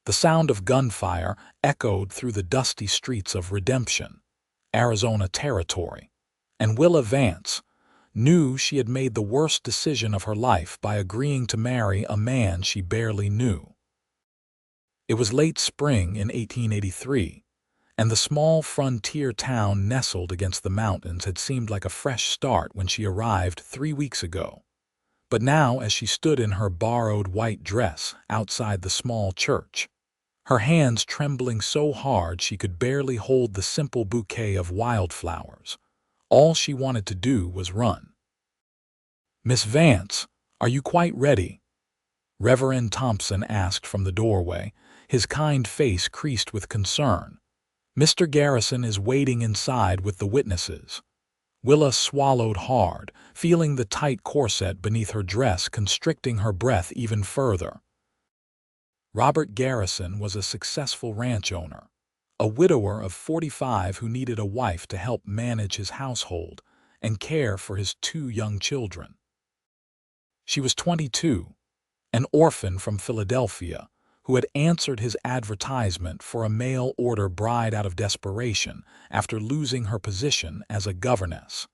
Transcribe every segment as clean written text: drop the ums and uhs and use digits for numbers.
The sound of gunfire echoed through the dusty streets of Redemption, Arizona territory, and Willa Vance knew she had made the worst decision of her life by agreeing to marry a man she barely knew. It was late spring in 1883, and the small frontier town nestled against the mountains had seemed like a fresh start when she arrived 3 weeks ago. But now, as she stood in her borrowed white dress outside the small church, her hands trembling so hard she could barely hold the simple bouquet of wildflowers, all she wanted to do was run. "Miss Vance, are you quite ready?" Reverend Thompson asked from the doorway, his kind face creased with concern. "Mr. Garrison is waiting inside with the witnesses." Willa swallowed hard, feeling the tight corset beneath her dress constricting her breath even further. Robert Garrison was a successful ranch owner, a widower of 45 who needed a wife to help manage his household and care for his 2 young children. She was 22, an orphan from Philadelphia, who had answered his advertisement for a mail-order bride out of desperation after losing her position as a governess.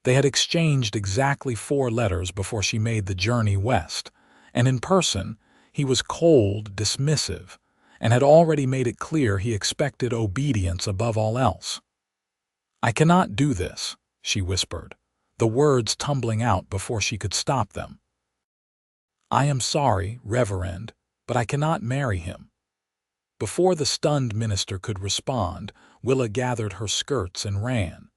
They had exchanged exactly 4 letters before she made the journey west, and in person he was cold, dismissive, and had already made it clear he expected obedience above all else. "I cannot do this," she whispered, the words tumbling out before she could stop them. "I am sorry, Reverend, but I cannot marry him." Before the stunned minister could respond, Willa gathered her skirts and ran.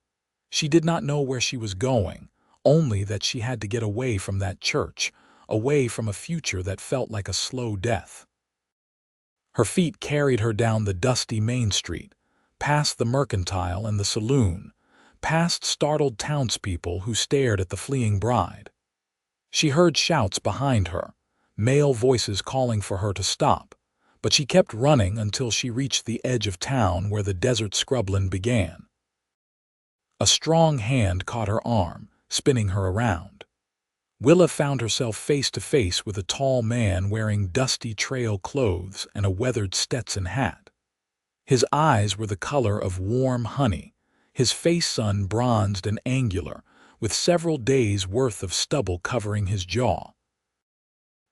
She did not know where she was going, only that she had to get away from that church, away from a future that felt like a slow death. Her feet carried her down the dusty main street, past the mercantile and the saloon, past startled townspeople who stared at the fleeing bride. She heard shouts behind her, male voices calling for her to stop, but she kept running until she reached the edge of town where the desert scrubland began. A strong hand caught her arm, spinning her around. Willa found herself face to face with a tall man wearing dusty trail clothes and a weathered Stetson hat. His eyes were the color of warm honey, his face sun-bronzed and angular, with several days' worth of stubble covering his jaw.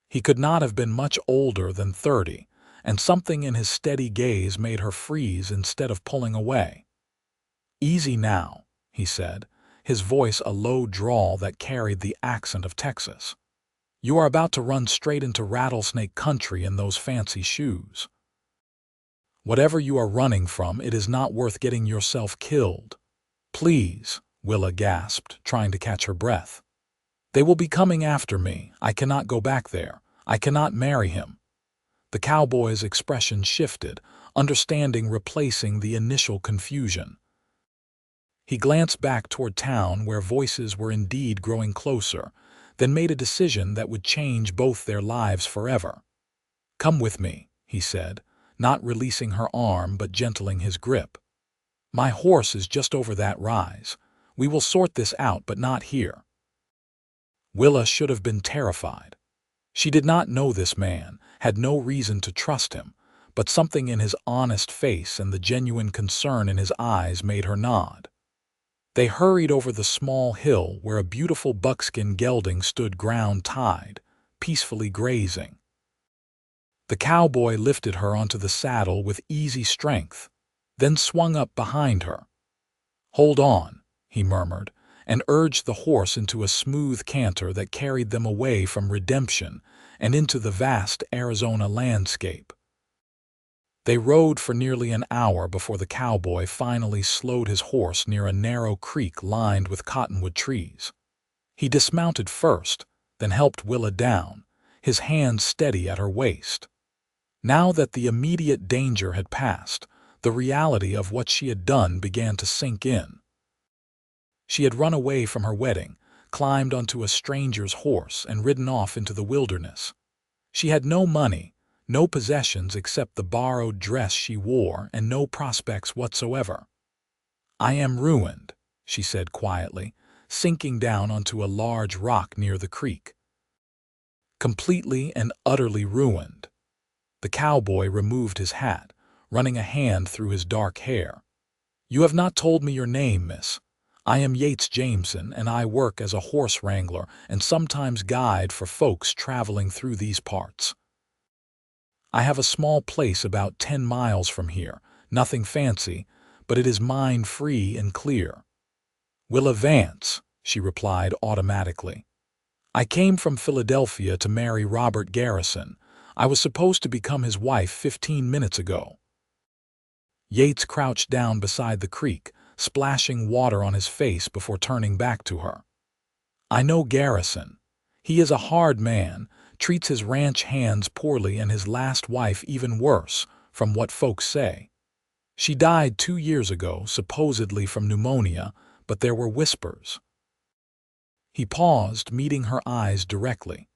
He could not have been much older than 30, and something in his steady gaze made her freeze instead of pulling away. "Easy now," he said, his voice a low drawl that carried the accent of Texas. "You are about to run straight into rattlesnake country in those fancy shoes. Whatever you are running from, it is not worth getting yourself killed." "Please," Willa gasped, trying to catch her breath. "They will be coming after me. I cannot go back there. I cannot marry him." The cowboy's expression shifted, understanding replacing the initial confusion. He glanced back toward town where voices were indeed growing closer, then made a decision that would change both their lives forever. "Come with me," he said, not releasing her arm but gentling his grip. "My horse is just over that rise. We will sort this out, but not here." Willa should have been terrified. She did not know this man, had no reason to trust him, but something in his honest face and the genuine concern in his eyes made her nod. They hurried over the small hill where a beautiful buckskin gelding stood ground-tied, peacefully grazing. The cowboy lifted her onto the saddle with easy strength, then swung up behind her. "Hold on," he murmured, and urged the horse into a smooth canter that carried them away from Redemption and into the vast Arizona landscape. They rode for nearly an hour before the cowboy finally slowed his horse near a narrow creek lined with cottonwood trees. He dismounted first, then helped Willa down, his hands steady at her waist. Now that the immediate danger had passed, the reality of what she had done began to sink in. She had run away from her wedding, climbed onto a stranger's horse, and ridden off into the wilderness. She had no money, no possessions except the borrowed dress she wore, and no prospects whatsoever. "I am ruined," she said quietly, sinking down onto a large rock near the creek. "Completely and utterly ruined." The cowboy removed his hat, running a hand through his dark hair. "You have not told me your name, miss. I am Yates Jameson, and I work as a horse wrangler and sometimes guide for folks traveling through these parts. I have a small place about 10 miles from here, nothing fancy, but it is mine-free and clear." "Willa Vance," she replied automatically. "I came from Philadelphia to marry Robert Garrison. I was supposed to become his wife 15 minutes ago." Yates crouched down beside the creek, splashing water on his face before turning back to her. "I know Garrison. He is a hard man, treats his ranch hands poorly and his last wife even worse, from what folks say. She died 2 years ago, supposedly from pneumonia, but there were whispers." He paused, meeting her eyes directly.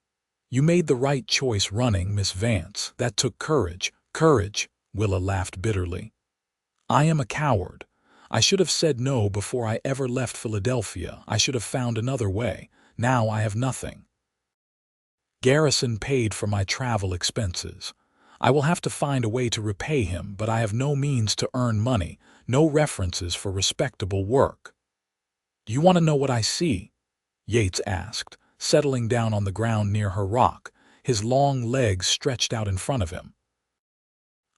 "You made the right choice running, Miss Vance. That took courage." "Courage?" Willa laughed bitterly. "I am a coward. I should have said no before I ever left Philadelphia. I should have found another way. Now I have nothing. Garrison paid for my travel expenses. I will have to find a way to repay him, but I have no means to earn money, no references for respectable work." "Do you want to know what I see?" Yates asked, settling down on the ground near her rock, his long legs stretched out in front of him.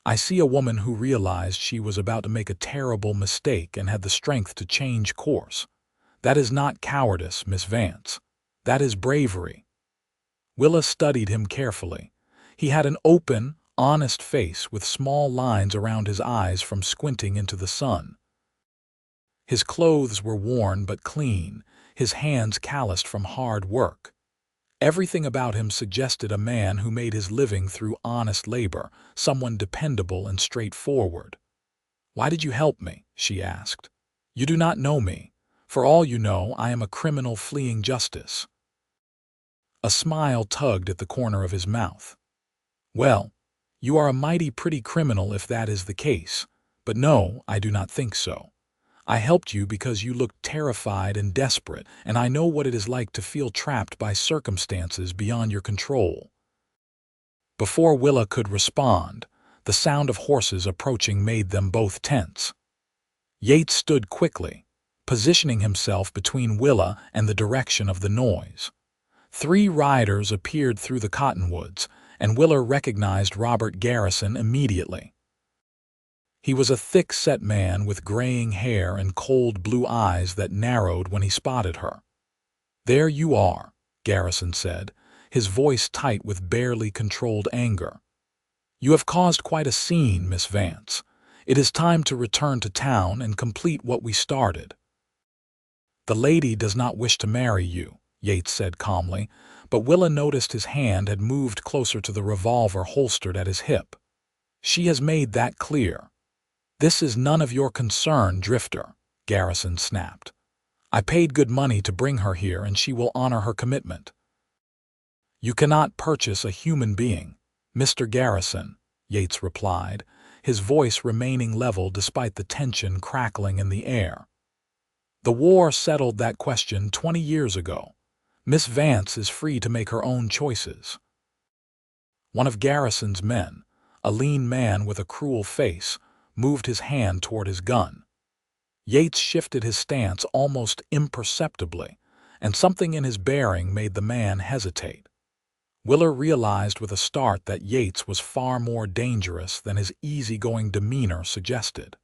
"I see a woman who realized she was about to make a terrible mistake and had the strength to change course. That is not cowardice, Miss Vance. That is bravery." Willa studied him carefully. He had an open, honest face with small lines around his eyes from squinting into the sun. His clothes were worn but clean, his hands calloused from hard work. Everything about him suggested a man who made his living through honest labor, someone dependable and straightforward. "Why did you help me?" she asked. "You do not know me. For all you know, I am a criminal fleeing justice." A smile tugged at the corner of his mouth. "Well, you are a mighty pretty criminal if that is the case, but no, I do not think so. I helped you because you looked terrified and desperate, and I know what it is like to feel trapped by circumstances beyond your control." Before Willa could respond, the sound of horses approaching made them both tense. Yates stood quickly, positioning himself between Willa and the direction of the noise. 3 riders appeared through the cottonwoods, and Willa recognized Robert Garrison immediately. He was a thick-set man with graying hair and cold blue eyes that narrowed when he spotted her. "There you are," Garrison said, his voice tight with barely controlled anger. "You have caused quite a scene, Miss Vance. It is time to return to town and complete what we started." "The lady does not wish to marry you," Yates said calmly, but Willa noticed his hand had moved closer to the revolver holstered at his hip. "She has made that clear." "This is none of your concern, Drifter," Garrison snapped. "I paid good money to bring her here, and she will honor her commitment." "You cannot purchase a human being, Mr. Garrison," Yates replied, his voice remaining level despite the tension crackling in the air. "The war settled that question 20 years ago. Miss Vance is free to make her own choices." One of Garrison's men, a lean man with a cruel face, moved his hand toward his gun. Yates shifted his stance almost imperceptibly, and something in his bearing made the man hesitate. Willa realized with a start that Yates was far more dangerous than his easygoing demeanor suggested.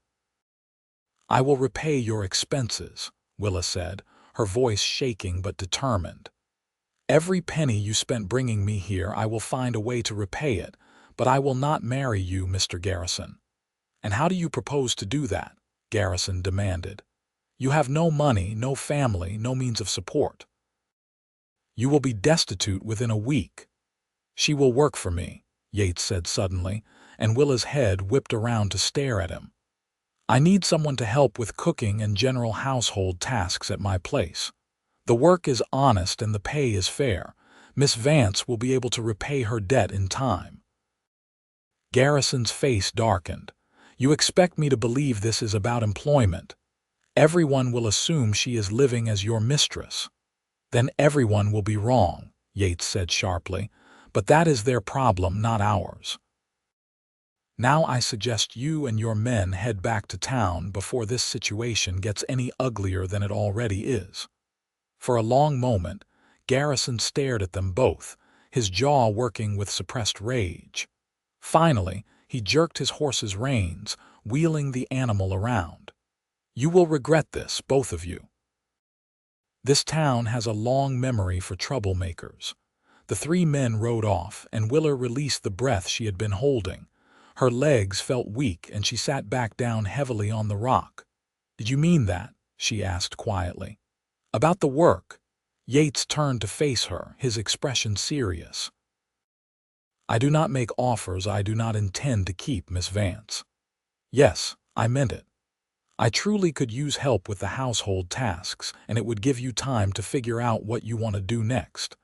"I will repay your expenses," Willa said, her voice shaking but determined. "Every penny you spent bringing me here, I will find a way to repay it, but I will not marry you, Mr. Garrison." "And how do you propose to do that?" Garrison demanded. "You have no money, no family, no means of support." "You will be destitute within a week." "She will work for me," Yates said suddenly, and Willa's head whipped around to stare at him. "I need someone to help with cooking and general household tasks at my place. The work is honest and the pay is fair. Miss Vance will be able to repay her debt in time." Garrison's face darkened. "You expect me to believe this is about employment? Everyone will assume she is living as your mistress." "Then everyone will be wrong," Yates said sharply, "but that is their problem, not ours." Now I suggest you and your men head back to town before this situation gets any uglier than it already is." For a long moment, Garrison stared at them both, his jaw working with suppressed rage. Finally, he jerked his horse's reins, wheeling the animal around. "You will regret this, both of you. This town has a long memory for troublemakers." The three men rode off, and Willa released the breath she had been holding. Her legs felt weak, and she sat back down heavily on the rock. "Did you mean that?" she asked quietly. "About the work?" Yates turned to face her, his expression serious. "I do not make offers I do not intend to keep, Miss Vance." "Yes, I meant it. I truly could use help with the household tasks, and it would give you time to figure out what you want to do next.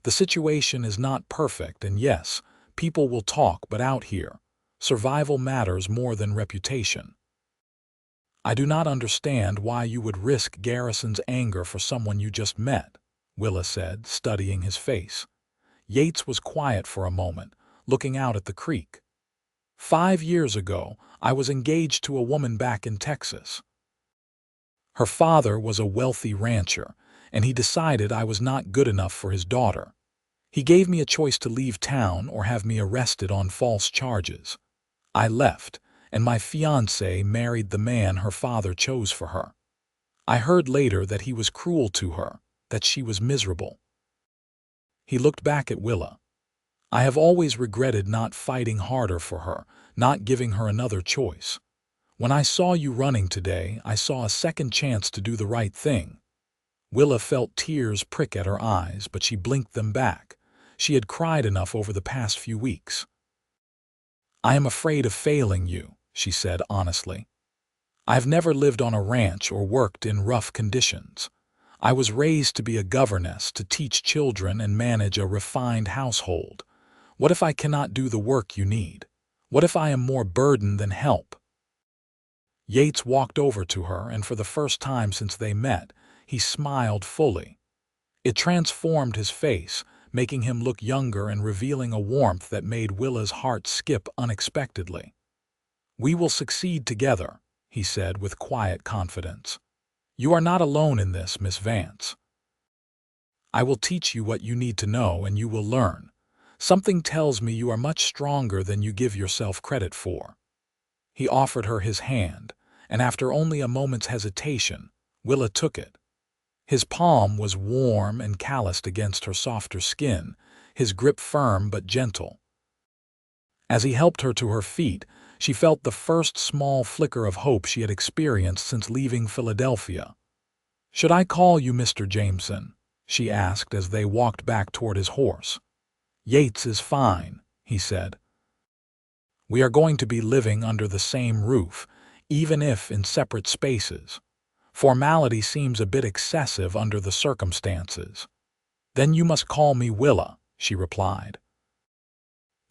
The situation is not perfect, and yes, people will talk, but out here, survival matters more than reputation." "I do not understand why you would risk Garrison's anger for someone you just met," Willa said, studying his face. Yates was quiet for a moment, looking out at the creek. "5 years ago, I was engaged to a woman back in Texas. Her father was a wealthy rancher, and he decided I was not good enough for his daughter. He gave me a choice to leave town or have me arrested on false charges. I left, and my fiancée married the man her father chose for her. I heard later that he was cruel to her, that she was miserable." He looked back at Willa. "I have always regretted not fighting harder for her, not giving her another choice. When I saw you running today, I saw a second chance to do the right thing." Willa felt tears prick at her eyes, but she blinked them back. She had cried enough over the past few weeks. "I am afraid of failing you," she said honestly. "I've never lived on a ranch or worked in rough conditions. I was raised to be a governess, to teach children and manage a refined household. What if I cannot do the work you need? What if I am more burden than help?" Yates walked over to her, and for the first time since they met, he smiled fully. It transformed his face, making him look younger and revealing a warmth that made Willa's heart skip unexpectedly. "We will succeed together," he said with quiet confidence. "You are not alone in this, Miss Vance. I will teach you what you need to know, and you will learn. Something tells me you are much stronger than you give yourself credit for." He offered her his hand, and after only a moment's hesitation, Willa took it. His palm was warm and calloused against her softer skin, his grip firm but gentle. As he helped her to her feet, she felt the first small flicker of hope she had experienced since leaving Philadelphia. "Should I call you Mr. Jameson?" she asked as they walked back toward his horse. "Yates is fine," he said. "We are going to be living under the same roof, even if in separate spaces. Formality seems a bit excessive under the circumstances." "Then you must call me Willa," she replied.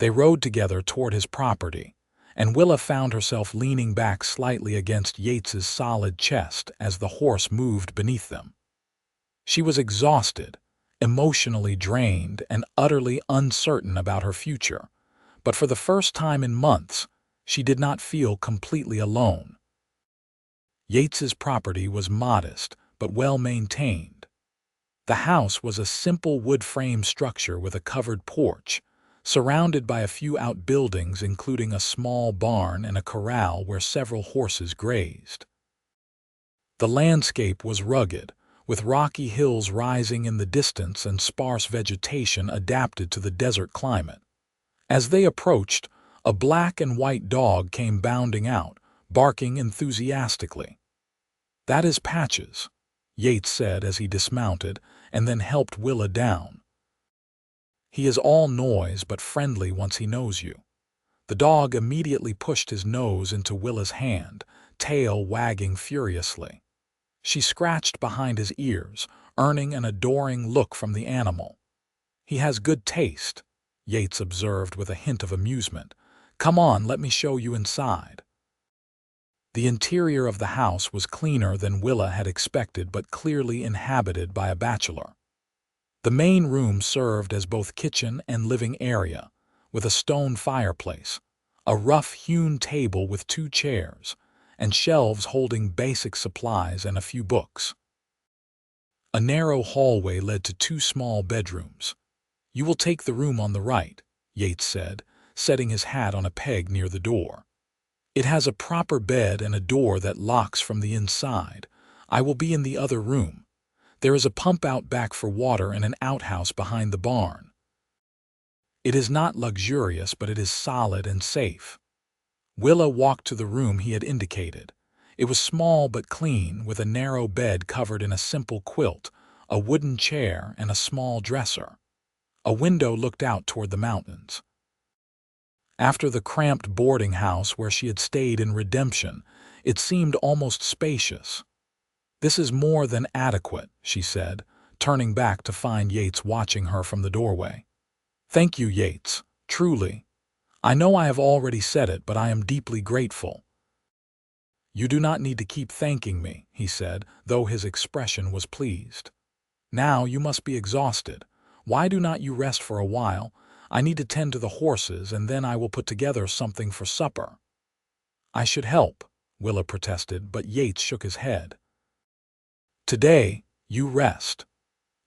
They rode together toward his property, and Willa found herself leaning back slightly against Yates's solid chest as the horse moved beneath them. She was exhausted, emotionally drained, and utterly uncertain about her future, but for the first time in months, she did not feel completely alone. Yates's property was modest but well maintained. The house was a simple wood-frame structure with a covered porch, surrounded by a few outbuildings including a small barn and a corral where several horses grazed. The landscape was rugged, with rocky hills rising in the distance and sparse vegetation adapted to the desert climate. As they approached, a black and white dog came bounding out, barking enthusiastically. "That is Patches," Yates said as he dismounted and then helped Willa down. "He is all noise but friendly once he knows you." The dog immediately pushed his nose into Willa's hand, tail wagging furiously. She scratched behind his ears, earning an adoring look from the animal. "He has good taste," Yates observed with a hint of amusement. "Come on, let me show you inside." The interior of the house was cleaner than Willa had expected, but clearly inhabited by a bachelor. The main room served as both kitchen and living area, with a stone fireplace, a rough-hewn table with 2 chairs, and shelves holding basic supplies and a few books. A narrow hallway led to 2 small bedrooms. "You will take the room on the right," Yates said, setting his hat on a peg near the door. "It has a proper bed and a door that locks from the inside. I will be in the other room. There is a pump out back for water and an outhouse behind the barn. It is not luxurious, but it is solid and safe." Willa walked to the room he had indicated. It was small but clean, with a narrow bed covered in a simple quilt, a wooden chair, and a small dresser. A window looked out toward the mountains. After the cramped boarding house where she had stayed in Redemption, it seemed almost spacious. "This is more than adequate," she said, turning back to find Yates watching her from the doorway. "Thank you, Yates, truly. I know I have already said it, but I am deeply grateful." "You do not need to keep thanking me," he said, though his expression was pleased. "Now you must be exhausted. Why do not you rest for a while? I need to tend to the horses, and then I will put together something for supper." "I should help," Willa protested, but Yates shook his head. "Today, you rest.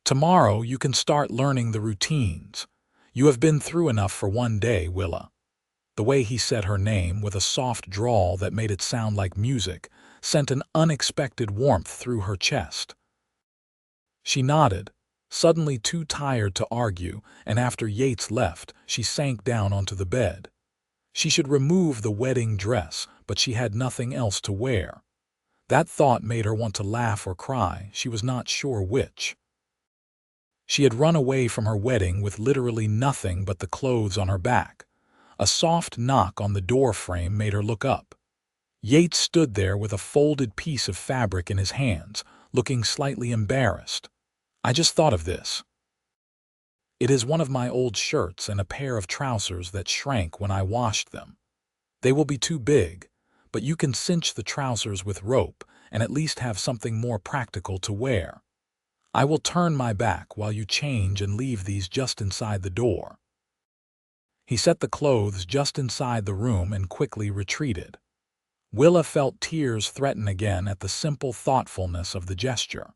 Tomorrow you can start learning the routines. You have been through enough for one day, Willa." The way he said her name, with a soft drawl that made it sound like music, sent an unexpected warmth through her chest. She nodded, suddenly too tired to argue, and after Yates left, she sank down onto the bed. She should remove the wedding dress, but she had nothing else to wear. That thought made her want to laugh or cry, she was not sure which. She had run away from her wedding with literally nothing but the clothes on her back. A soft knock on the door frame made her look up. Yates stood there with a folded piece of fabric in his hands, looking slightly embarrassed. "I just thought of this. It is one of my old shirts and a pair of trousers that shrank when I washed them. They will be too big, but you can cinch the trousers with rope and at least have something more practical to wear. I will turn my back while you change and leave these just inside the door." He set the clothes just inside the room and quickly retreated. Willa felt tears threaten again at the simple thoughtfulness of the gesture.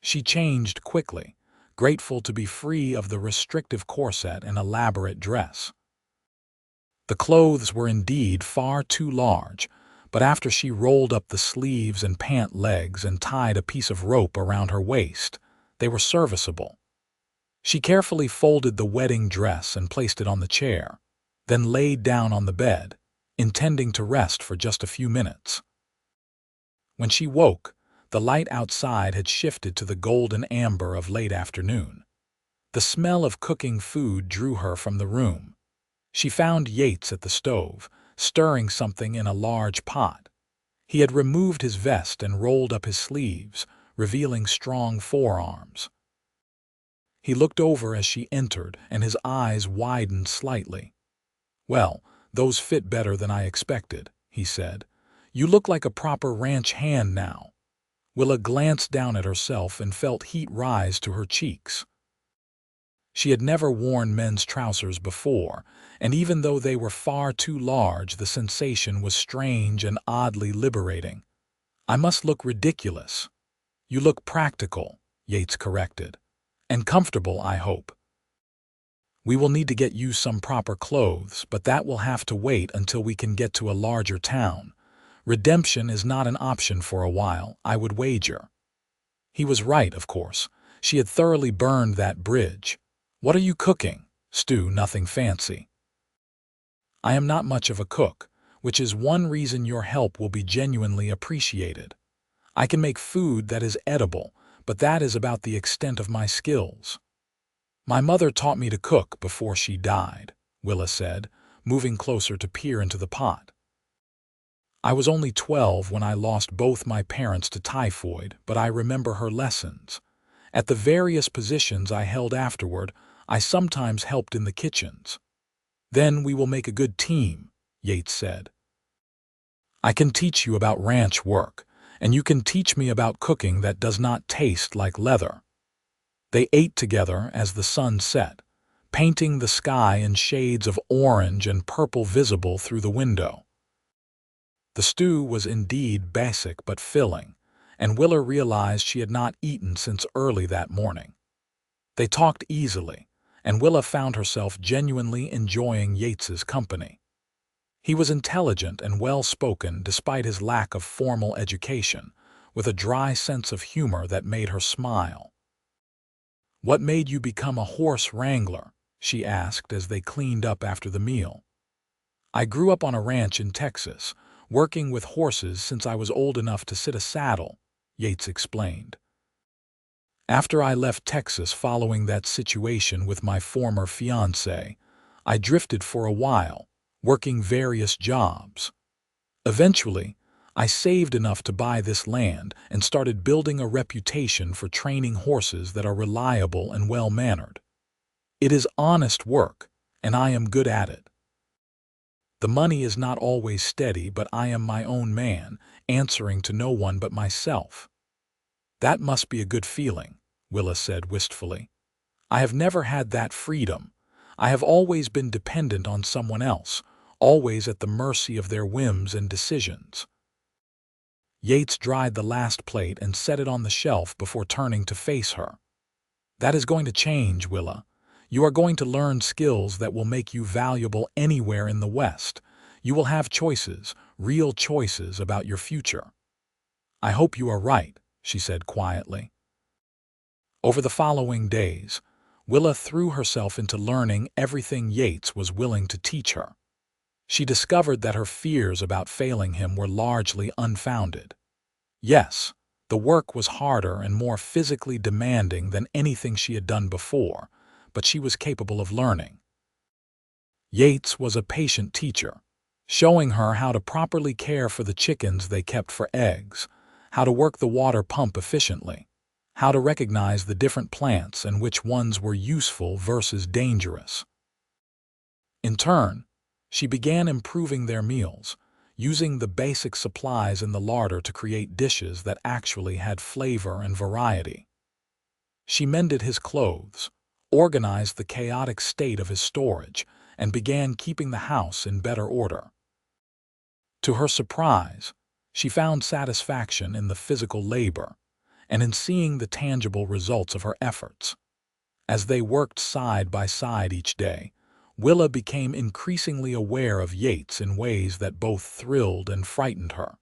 She changed quickly, grateful to be free of the restrictive corset and elaborate dress. The clothes were indeed far too large, but after she rolled up the sleeves and pant legs and tied a piece of rope around her waist, they were serviceable. She carefully folded the wedding dress and placed it on the chair, then laid down on the bed, intending to rest for just a few minutes. When she woke, the light outside had shifted to the golden amber of late afternoon. The smell of cooking food drew her from the room. She found Yates at the stove, stirring something in a large pot. He had removed his vest and rolled up his sleeves, revealing strong forearms. He looked over as she entered, and his eyes widened slightly. "Well, those fit better than I expected," he said. "You look like a proper ranch hand now." Willa glanced down at herself and felt heat rise to her cheeks. She had never worn men's trousers before, and even though they were far too large, the sensation was strange and oddly liberating. "I must look ridiculous." "You look practical," Yates corrected. "And comfortable, I hope." "We will need to get you some proper clothes, but that will have to wait until we can get to a larger town. Redemption is not an option for a while, I would wager." He was right, of course. She had thoroughly burned that bridge. "What are you cooking?" "Stew, nothing fancy." "I am not much of a cook, which is one reason your help will be genuinely appreciated. I can make food that is edible, but that is about the extent of my skills." "My mother taught me to cook before she died," Willa said, moving closer to peer into the pot. "I was only 12 when I lost both my parents to typhoid, but I remember her lessons. At the various positions I held afterward, I sometimes helped in the kitchens." "Then we will make a good team," Yates said. "I can teach you about ranch work, and you can teach me about cooking that does not taste like leather." They ate together as the sun set, painting the sky in shades of orange and purple visible through the window. The stew was indeed basic but filling, and Willa realized she had not eaten since early that morning. They talked easily, and Willa found herself genuinely enjoying Yates's company. He was intelligent and well-spoken despite his lack of formal education, with a dry sense of humor that made her smile. "What made you become a horse wrangler?" she asked as they cleaned up after the meal. "I grew up on a ranch in Texas, working with horses since I was old enough to sit a saddle," Yates explained. "After I left Texas following that situation with my former fiancée, I drifted for a while, working various jobs. Eventually, I saved enough to buy this land and started building a reputation for training horses that are reliable and well-mannered. It is honest work, and I am good at it. The money is not always steady, but I am my own man, answering to no one but myself." "That must be a good feeling," Willa said wistfully. "I have never had that freedom. I have always been dependent on someone else, always at the mercy of their whims and decisions." Yates dried the last plate and set it on the shelf before turning to face her. "That is going to change, Willa. You are going to learn skills that will make you valuable anywhere in the West. You will have choices, real choices about your future." "I hope you are right," she said quietly. Over the following days, Willa threw herself into learning everything Yates was willing to teach her. She discovered that her fears about failing him were largely unfounded. Yes, the work was harder and more physically demanding than anything she had done before, but she was capable of learning. Yates was a patient teacher, showing her how to properly care for the chickens they kept for eggs, how to work the water pump efficiently, how to recognize the different plants and which ones were useful versus dangerous. In turn, she began improving their meals, using the basic supplies in the larder to create dishes that actually had flavor and variety. She mended his clothes, organized the chaotic state of his storage, and began keeping the house in better order. To her surprise, she found satisfaction in the physical labor and in seeing the tangible results of her efforts. As they worked side by side each day, Willa became increasingly aware of Yates in ways that both thrilled and frightened her.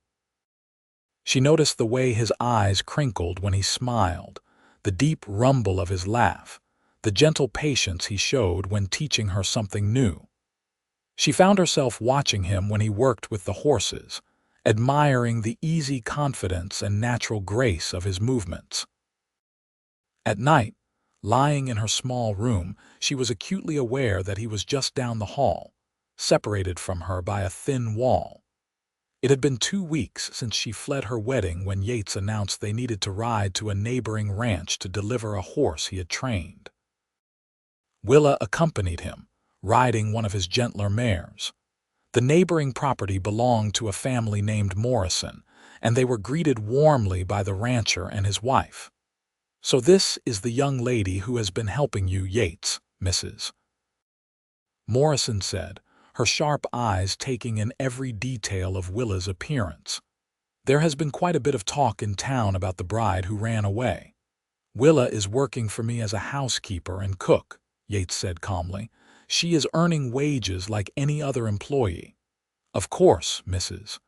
She noticed the way his eyes crinkled when he smiled, the deep rumble of his laugh, the gentle patience he showed when teaching her something new. She found herself watching him when he worked with the horses, admiring the easy confidence and natural grace of his movements. At night, lying in her small room, she was acutely aware that he was just down the hall, separated from her by a thin wall. It had been 2 weeks since she fled her wedding when Yates announced they needed to ride to a neighboring ranch to deliver a horse he had trained. Willa accompanied him, riding one of his gentler mares. The neighboring property belonged to a family named Morrison, and they were greeted warmly by the rancher and his wife. "So this is the young lady who has been helping you, Yates, Mrs." Morrison said, her sharp eyes taking in every detail of Willa's appearance. "There has been quite a bit of talk in town about the bride who ran away. Willa is working for me as a housekeeper and cook," Yates said calmly. "She is earning wages like any other employee." "Of course, Mrs."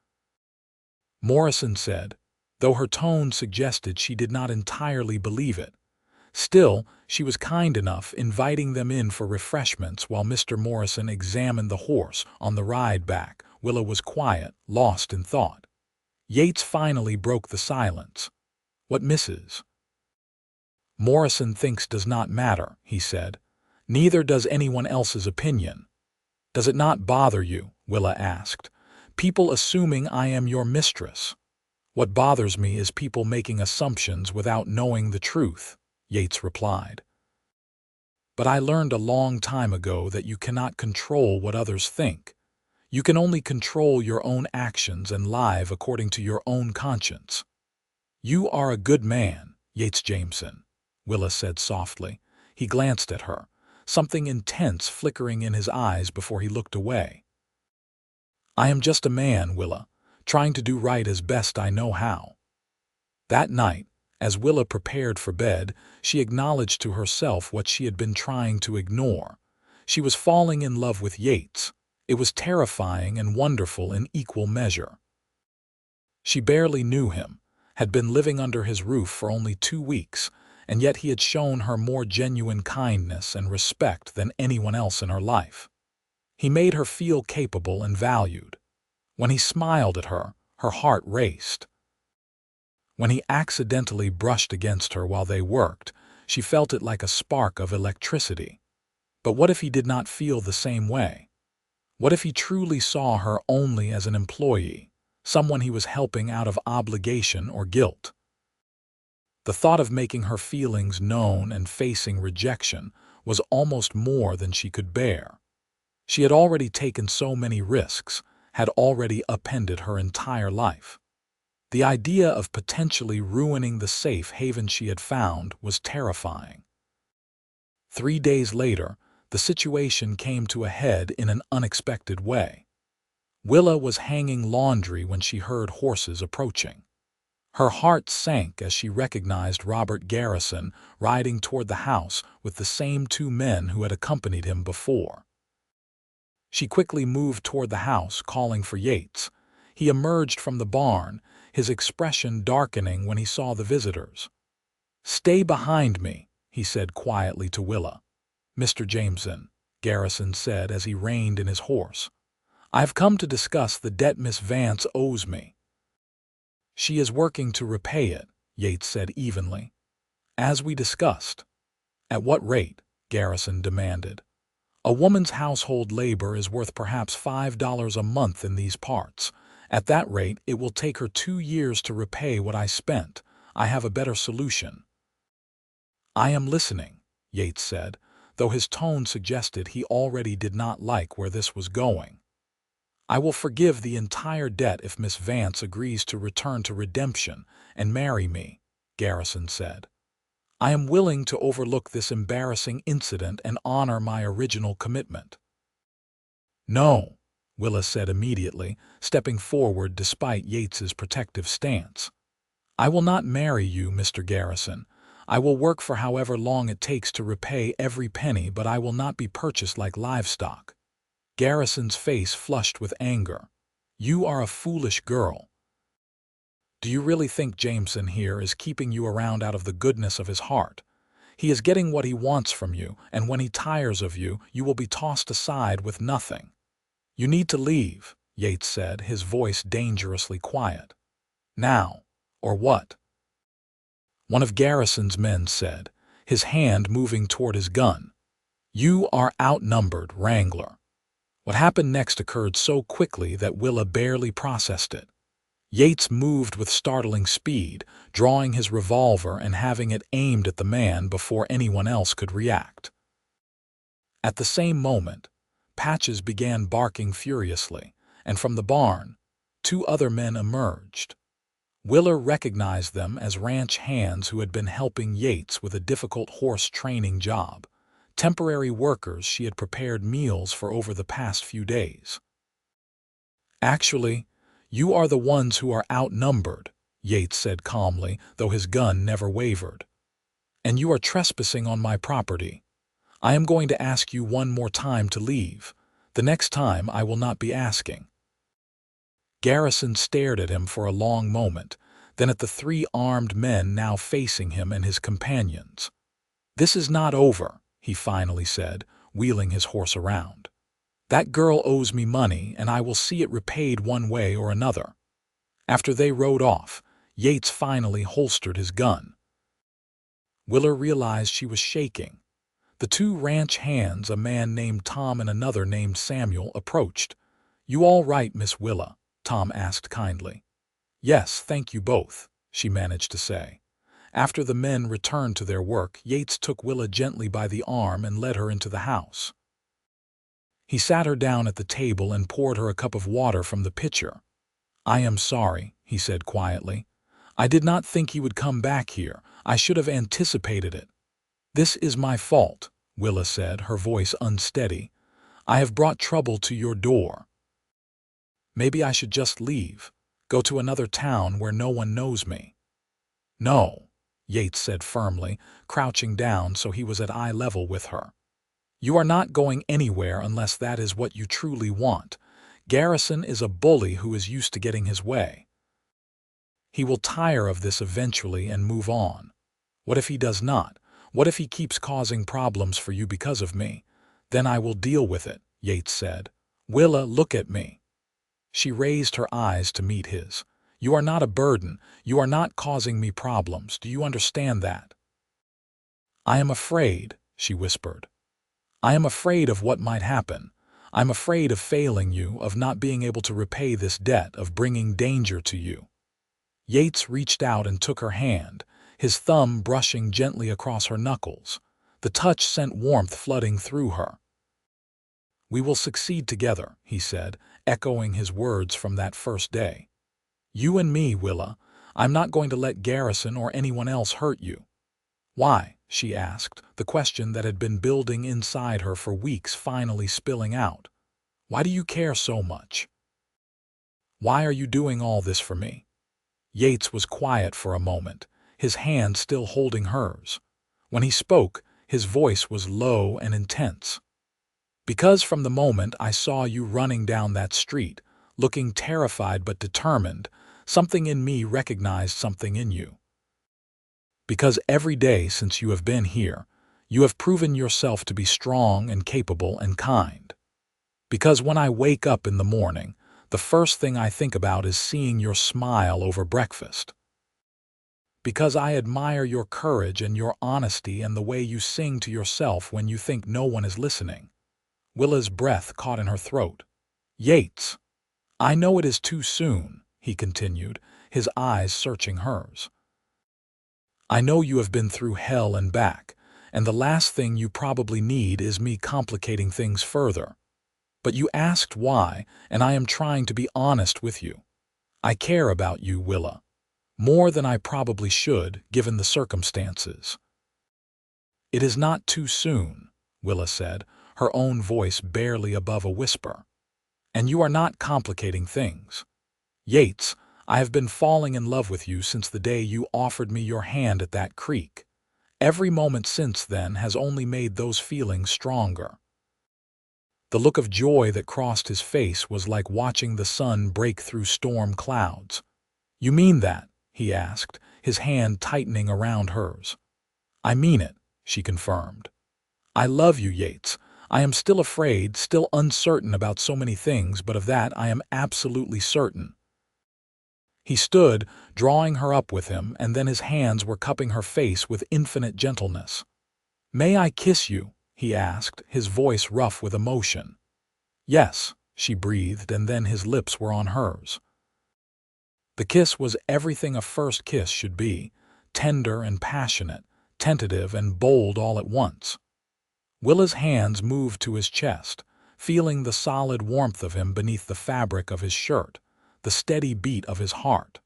Morrison said, though her tone suggested she did not entirely believe it. Still, she was kind enough, inviting them in for refreshments while Mr. Morrison examined the horse on the ride back. Willa was quiet, lost in thought. Yates finally broke the silence. "What, Mrs.?" "Morrison thinks does not matter," he said. "Neither does anyone else's opinion." "Does it not bother you?" Willa asked. "People assuming I am your mistress." "What bothers me is people making assumptions without knowing the truth," Yates replied. "But I learned a long time ago that you cannot control what others think. You can only control your own actions and live according to your own conscience." "You are a good man, Yates Jameson," Willa said softly. He glanced at her, something intense flickering in his eyes before he looked away. "I am just a man, Willa, trying to do right as best I know how." That night, as Willa prepared for bed, she acknowledged to herself what she had been trying to ignore. She was falling in love with Yates. It was terrifying and wonderful in equal measure. She barely knew him, had been living under his roof for only 2 weeks, and yet he had shown her more genuine kindness and respect than anyone else in her life. He made her feel capable and valued. When he smiled at her, her heart raced. When he accidentally brushed against her while they worked, she felt it like a spark of electricity. But what if he did not feel the same way? What if he truly saw her only as an employee, someone he was helping out of obligation or guilt? The thought of making her feelings known and facing rejection was almost more than she could bear. She had already taken so many risks, had already upended her entire life. The idea of potentially ruining the safe haven she had found was terrifying. 3 days later, the situation came to a head in an unexpected way. Willa was hanging laundry when she heard horses approaching. Her heart sank as she recognized Robert Garrison riding toward the house with the same 2 men who had accompanied him before. She quickly moved toward the house, calling for Yates. He emerged from the barn, his expression darkening when he saw the visitors. "Stay behind me," he said quietly to Willa. "Mr. Jameson," Garrison said as he reined in his horse, "I've come to discuss the debt Miss Vance owes me." "She is working to repay it," Yates said evenly. "As we discussed." "At what rate?" Garrison demanded. "A woman's household labor is worth perhaps $5 a month in these parts. At that rate, it will take her 2 years to repay what I spent. I have a better solution." "I am listening," Yates said, though his tone suggested he already did not like where this was going. "I will forgive the entire debt if Miss Vance agrees to return to redemption and marry me," Garrison said. "I am willing to overlook this embarrassing incident and honor my original commitment." "No," Willa said immediately, stepping forward despite Yates's protective stance. "I will not marry you, Mr. Garrison. I will work for however long it takes to repay every penny, but I will not be purchased like livestock." Garrison's face flushed with anger. "You are a foolish girl. Do you really think Jameson here is keeping you around out of the goodness of his heart? He is getting what he wants from you, and when he tires of you, you will be tossed aside with nothing." "You need to leave," Yates said, his voice dangerously quiet. "Now, or what?" One of Garrison's men said, his hand moving toward his gun. "You are outnumbered, Wrangler." What happened next occurred so quickly that Willa barely processed it. Yates moved with startling speed, drawing his revolver and having it aimed at the man before anyone else could react. At the same moment, Patches began barking furiously, and from the barn, 2 other men emerged. Willa recognized them as ranch hands who had been helping Yates with a difficult horse training job, temporary workers she had prepared meals for over the past few days. "Actually, you are the ones who are outnumbered," Yates said calmly, though his gun never wavered. "And you are trespassing on my property. I am going to ask you one more time to leave. The next time I will not be asking." Garrison stared at him for a long moment, then at the 3 armed men now facing him and his companions. "This is not over," he finally said, wheeling his horse around. "That girl owes me money, and I will see it repaid one way or another." After they rode off, Yates finally holstered his gun. Willa realized she was shaking. The 2 ranch hands, a man named Tom and another named Samuel, approached. "You all right, Miss Willa?" Tom asked kindly. "Yes, thank you both," she managed to say. After the men returned to their work, Yates took Willa gently by the arm and led her into the house. He sat her down at the table and poured her a cup of water from the pitcher. "I am sorry," he said quietly. "I did not think he would come back here. I should have anticipated it. This is my fault," Willa said, her voice unsteady. "I have brought trouble to your door. Maybe I should just leave, go to another town where no one knows me." "No," Yates said firmly, crouching down so he was at eye level with her. "You are not going anywhere unless that is what you truly want. Garrison is a bully who is used to getting his way. He will tire of this eventually and move on. What if he does not? What if he keeps causing problems for you because of me? Then I will deal with it," Yates said. "Willa, look at me." She raised her eyes to meet his. "You are not a burden. You are not causing me problems. Do you understand that?" "I am afraid," she whispered. "I am afraid of what might happen. I'm afraid of failing you, of not being able to repay this debt, of bringing danger to you." Yates reached out and took her hand, his thumb brushing gently across her knuckles. The touch sent warmth flooding through her. "We will succeed together," he said, echoing his words from that first day. "You and me, Willa. I'm not going to let Garrison or anyone else hurt you." "Why?" she asked, the question that had been building inside her for weeks finally spilling out. "Why do you care so much? Why are you doing all this for me?" Yates was quiet for a moment, his hand still holding hers. When he spoke, his voice was low and intense. "Because from the moment I saw you running down that street, looking terrified but determined, something in me recognized something in you. Because every day since you have been here, you have proven yourself to be strong and capable and kind. Because when I wake up in the morning, the first thing I think about is seeing your smile over breakfast. Because I admire your courage and your honesty and the way you sing to yourself when you think no one is listening." Willa's breath caught in her throat. "Yates, I know it is too soon," he continued, his eyes searching hers. "I know you have been through hell and back, and the last thing you probably need is me complicating things further. But you asked why, and I am trying to be honest with you. I care about you, Willa. More than I probably should, given the circumstances." "It is not too soon," Willa said, her own voice barely above a whisper. "And you are not complicating things. Yates, I have been falling in love with you since the day you offered me your hand at that creek. Every moment since then has only made those feelings stronger." The look of joy that crossed his face was like watching the sun break through storm clouds. "You mean that?" he asked, his hand tightening around hers. "I mean it," she confirmed. "I love you, Yates. I am still afraid, still uncertain about so many things, but of that I am absolutely certain." He stood, drawing her up with him, and then his hands were cupping her face with infinite gentleness. "May I kiss you?" he asked, his voice rough with emotion. "Yes," she breathed, and then his lips were on hers. The kiss was everything a first kiss should be, tender and passionate, tentative and bold all at once. Willa's hands moved to his chest, feeling the solid warmth of him beneath the fabric of his shirt, the steady beat of his heart.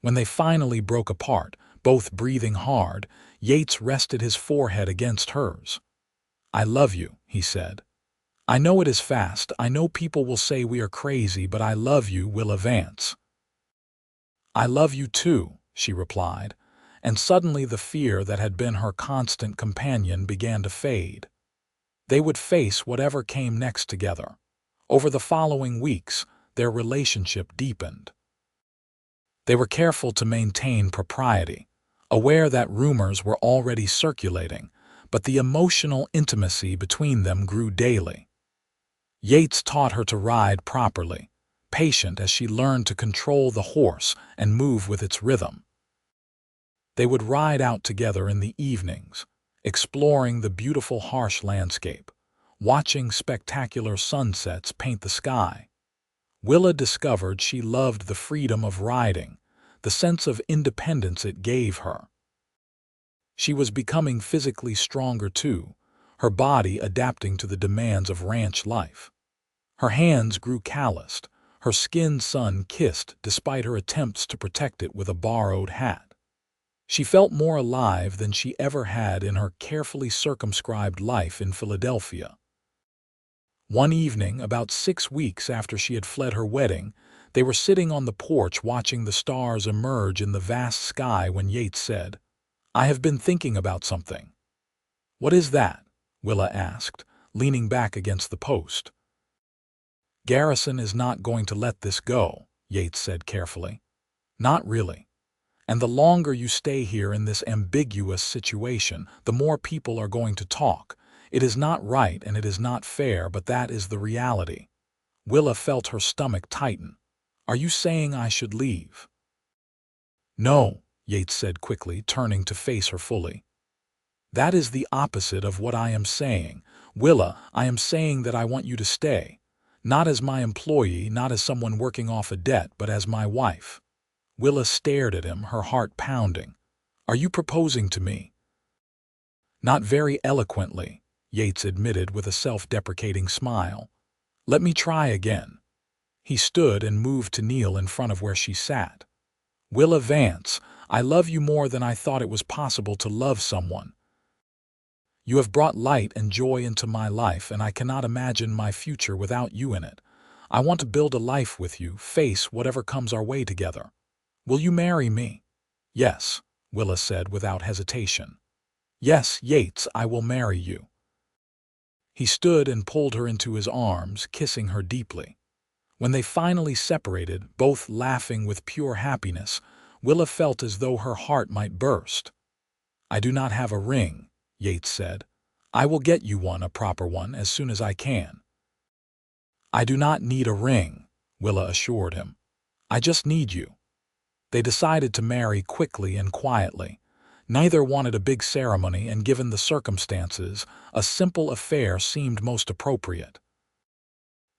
When they finally broke apart, both breathing hard, Yates rested his forehead against hers. "I love you," he said. "I know it is fast, I know people will say we are crazy, but I love you, Willa Vance." "I love you too," she replied, and suddenly the fear that had been her constant companion began to fade. They would face whatever came next together. Over the following weeks, their relationship deepened. They were careful to maintain propriety, aware that rumors were already circulating, but the emotional intimacy between them grew daily. Yates taught her to ride properly, patient as she learned to control the horse and move with its rhythm. They would ride out together in the evenings, exploring the beautiful harsh landscape, watching spectacular sunsets paint the sky. Willa discovered she loved the freedom of riding, the sense of independence it gave her. She was becoming physically stronger too, her body adapting to the demands of ranch life. Her hands grew calloused, her skin sun-kissed despite her attempts to protect it with a borrowed hat. She felt more alive than she ever had in her carefully circumscribed life in Philadelphia. One evening, about 6 weeks after she had fled her wedding, they were sitting on the porch watching the stars emerge in the vast sky when Yates said, "I have been thinking about something." "What is that?" Willa asked, leaning back against the post. "Garrison is not going to let this go," Yates said carefully. "Not really. And the longer you stay here in this ambiguous situation, the more people are going to talk. It is not right and it is not fair, but that is the reality." Willa felt her stomach tighten. "Are you saying I should leave?" "No," Yates said quickly, turning to face her fully. "That is the opposite of what I am saying. Willa, I am saying that I want you to stay. Not as my employee, not as someone working off a debt, but as my wife." Willa stared at him, her heart pounding. "Are you proposing to me?" "Not very eloquently," Yates admitted with a self-deprecating smile. "Let me try again." He stood and moved to kneel in front of where she sat. "Willa Vance, I love you more than I thought it was possible to love someone. You have brought light and joy into my life, and I cannot imagine my future without you in it. I want to build a life with you, face whatever comes our way together. Will you marry me?" "Yes," Willa said without hesitation. "Yes, Yates, I will marry you." He stood and pulled her into his arms, kissing her deeply. When they finally separated, both laughing with pure happiness, Willa felt as though her heart might burst. "I do not have a ring," Yates said. "I will get you one, a proper one, as soon as I can." "I do not need a ring," Willa assured him. "I just need you." They decided to marry quickly and quietly. Neither wanted a big ceremony, and given the circumstances, a simple affair seemed most appropriate.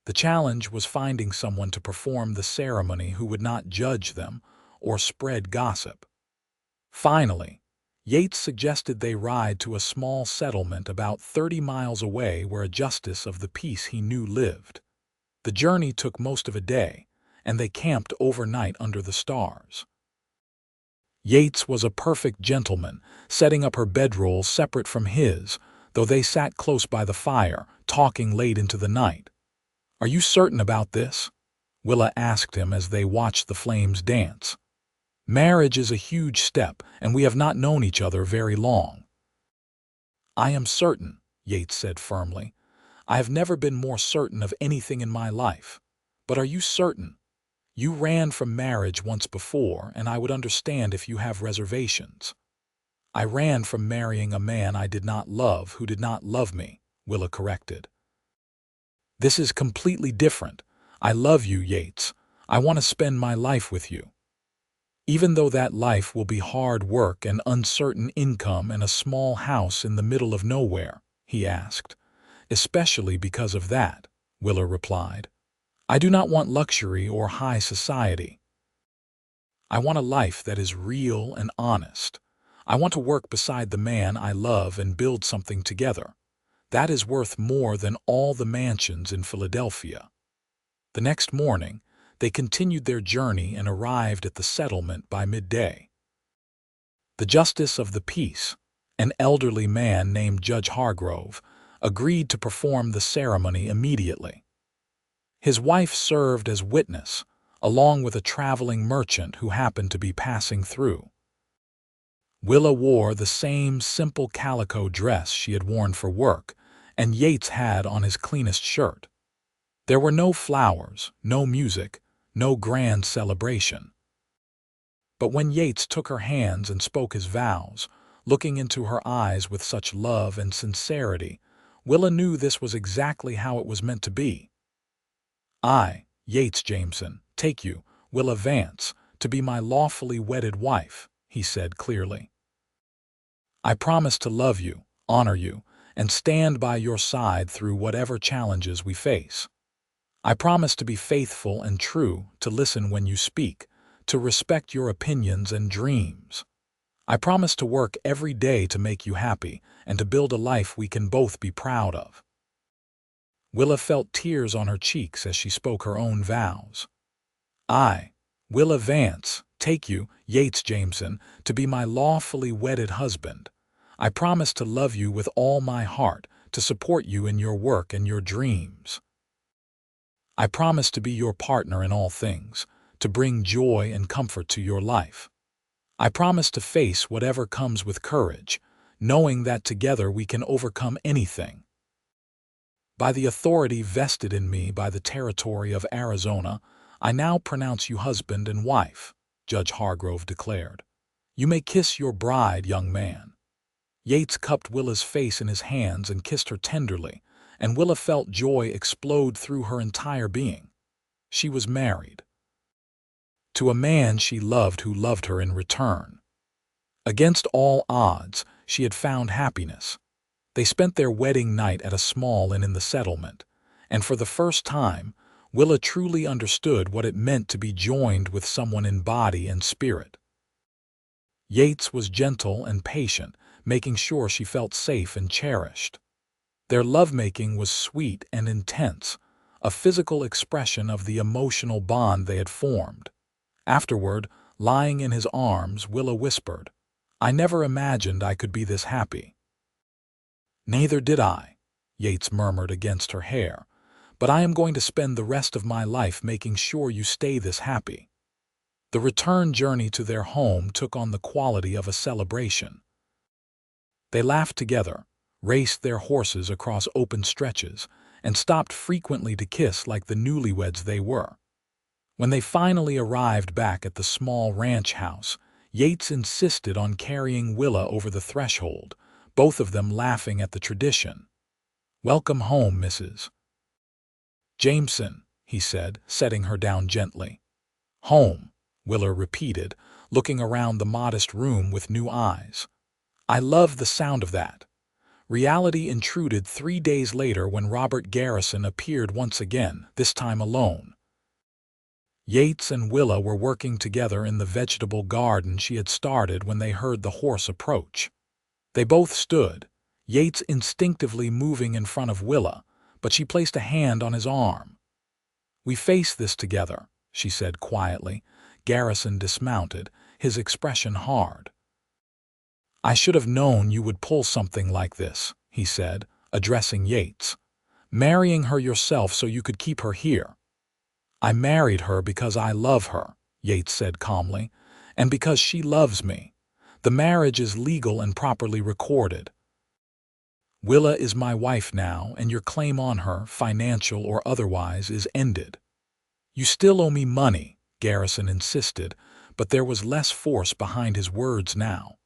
The challenge was finding someone to perform the ceremony who would not judge them or spread gossip. Finally, Yates suggested they ride to a small settlement about 30 miles away where a justice of the peace he knew lived. The journey took most of a day, and they camped overnight under the stars. Yates was a perfect gentleman, setting up her bedroll separate from his, though they sat close by the fire, talking late into the night. "Are you certain about this?" Willa asked him as they watched the flames dance. "Marriage is a huge step, and we have not known each other very long." "I am certain," Yates said firmly. "I have never been more certain of anything in my life. But are you certain? You ran from marriage once before, and I would understand if you have reservations." "I ran from marrying a man I did not love, who did not love me," Willa corrected. "This is completely different. I love you, Yates. I want to spend my life with you." "Even though that life will be hard work and uncertain income and a small house in the middle of nowhere?" he asked. "Especially because of that," Willa replied. "I do not want luxury or high society. I want a life that is real and honest. I want to work beside the man I love and build something together. That is worth more than all the mansions in Philadelphia." The next morning, they continued their journey and arrived at the settlement by midday. The justice of the peace, an elderly man named Judge Hargrove, agreed to perform the ceremony immediately. His wife served as witness, along with a traveling merchant who happened to be passing through. Willa wore the same simple calico dress she had worn for work, and Yates had on his cleanest shirt. There were no flowers, no music, no grand celebration. But when Yates took her hands and spoke his vows, looking into her eyes with such love and sincerity, Willa knew this was exactly how it was meant to be. "I, Yates Jameson, take you, Willa Vance, to be my lawfully wedded wife," he said clearly. "I promise to love you, honor you, and stand by your side through whatever challenges we face. I promise to be faithful and true, to listen when you speak, to respect your opinions and dreams. I promise to work every day to make you happy and to build a life we can both be proud of." Willa felt tears on her cheeks as she spoke her own vows. "I, Willa Vance, take you, Yates Jameson, to be my lawfully wedded husband. I promise to love you with all my heart, to support you in your work and your dreams. I promise to be your partner in all things, to bring joy and comfort to your life. I promise to face whatever comes with courage, knowing that together we can overcome anything. By the authority vested in me by the territory of Arizona, I now pronounce you husband and wife, Judge Hargrove declared. You may kiss your bride, young man. Yates cupped Willa's face in his hands and kissed her tenderly, and Willa felt joy explode through her entire being. She was married. To a man she loved who loved her in return. Against all odds, she had found happiness. They spent their wedding night at a small inn in the settlement, and for the first time, Willa truly understood what it meant to be joined with someone in body and spirit. Yates was gentle and patient, making sure she felt safe and cherished. Their lovemaking was sweet and intense, a physical expression of the emotional bond they had formed. Afterward, lying in his arms, Willa whispered, "I never imagined I could be this happy." "Neither did I," Yates murmured against her hair, "but I am going to spend the rest of my life making sure you stay this happy." The return journey to their home took on the quality of a celebration. They laughed together, raced their horses across open stretches, and stopped frequently to kiss like the newlyweds they were. When they finally arrived back at the small ranch house, Yates insisted on carrying Willa over the threshold, both of them laughing at the tradition. "Welcome home, Mrs. Jameson," he said, setting her down gently. "Home," Willa repeated, looking around the modest room with new eyes. "I love the sound of that." Reality intruded 3 days later when Robert Garrison appeared once again, this time alone. Yates and Willa were working together in the vegetable garden she had started when they heard the horse approach. They both stood, Yates instinctively moving in front of Willa, but she placed a hand on his arm. "We face this together," she said quietly. Garrison dismounted, his expression hard. "I should have known you would pull something like this," he said, addressing Yates. "Marrying her yourself so you could keep her here." "I married her because I love her," Yates said calmly, "and because she loves me. The marriage is legal and properly recorded. Willa is my wife now, and your claim on her, financial or otherwise, is ended." "You still owe me money," Garrison insisted, but there was less force behind his words now.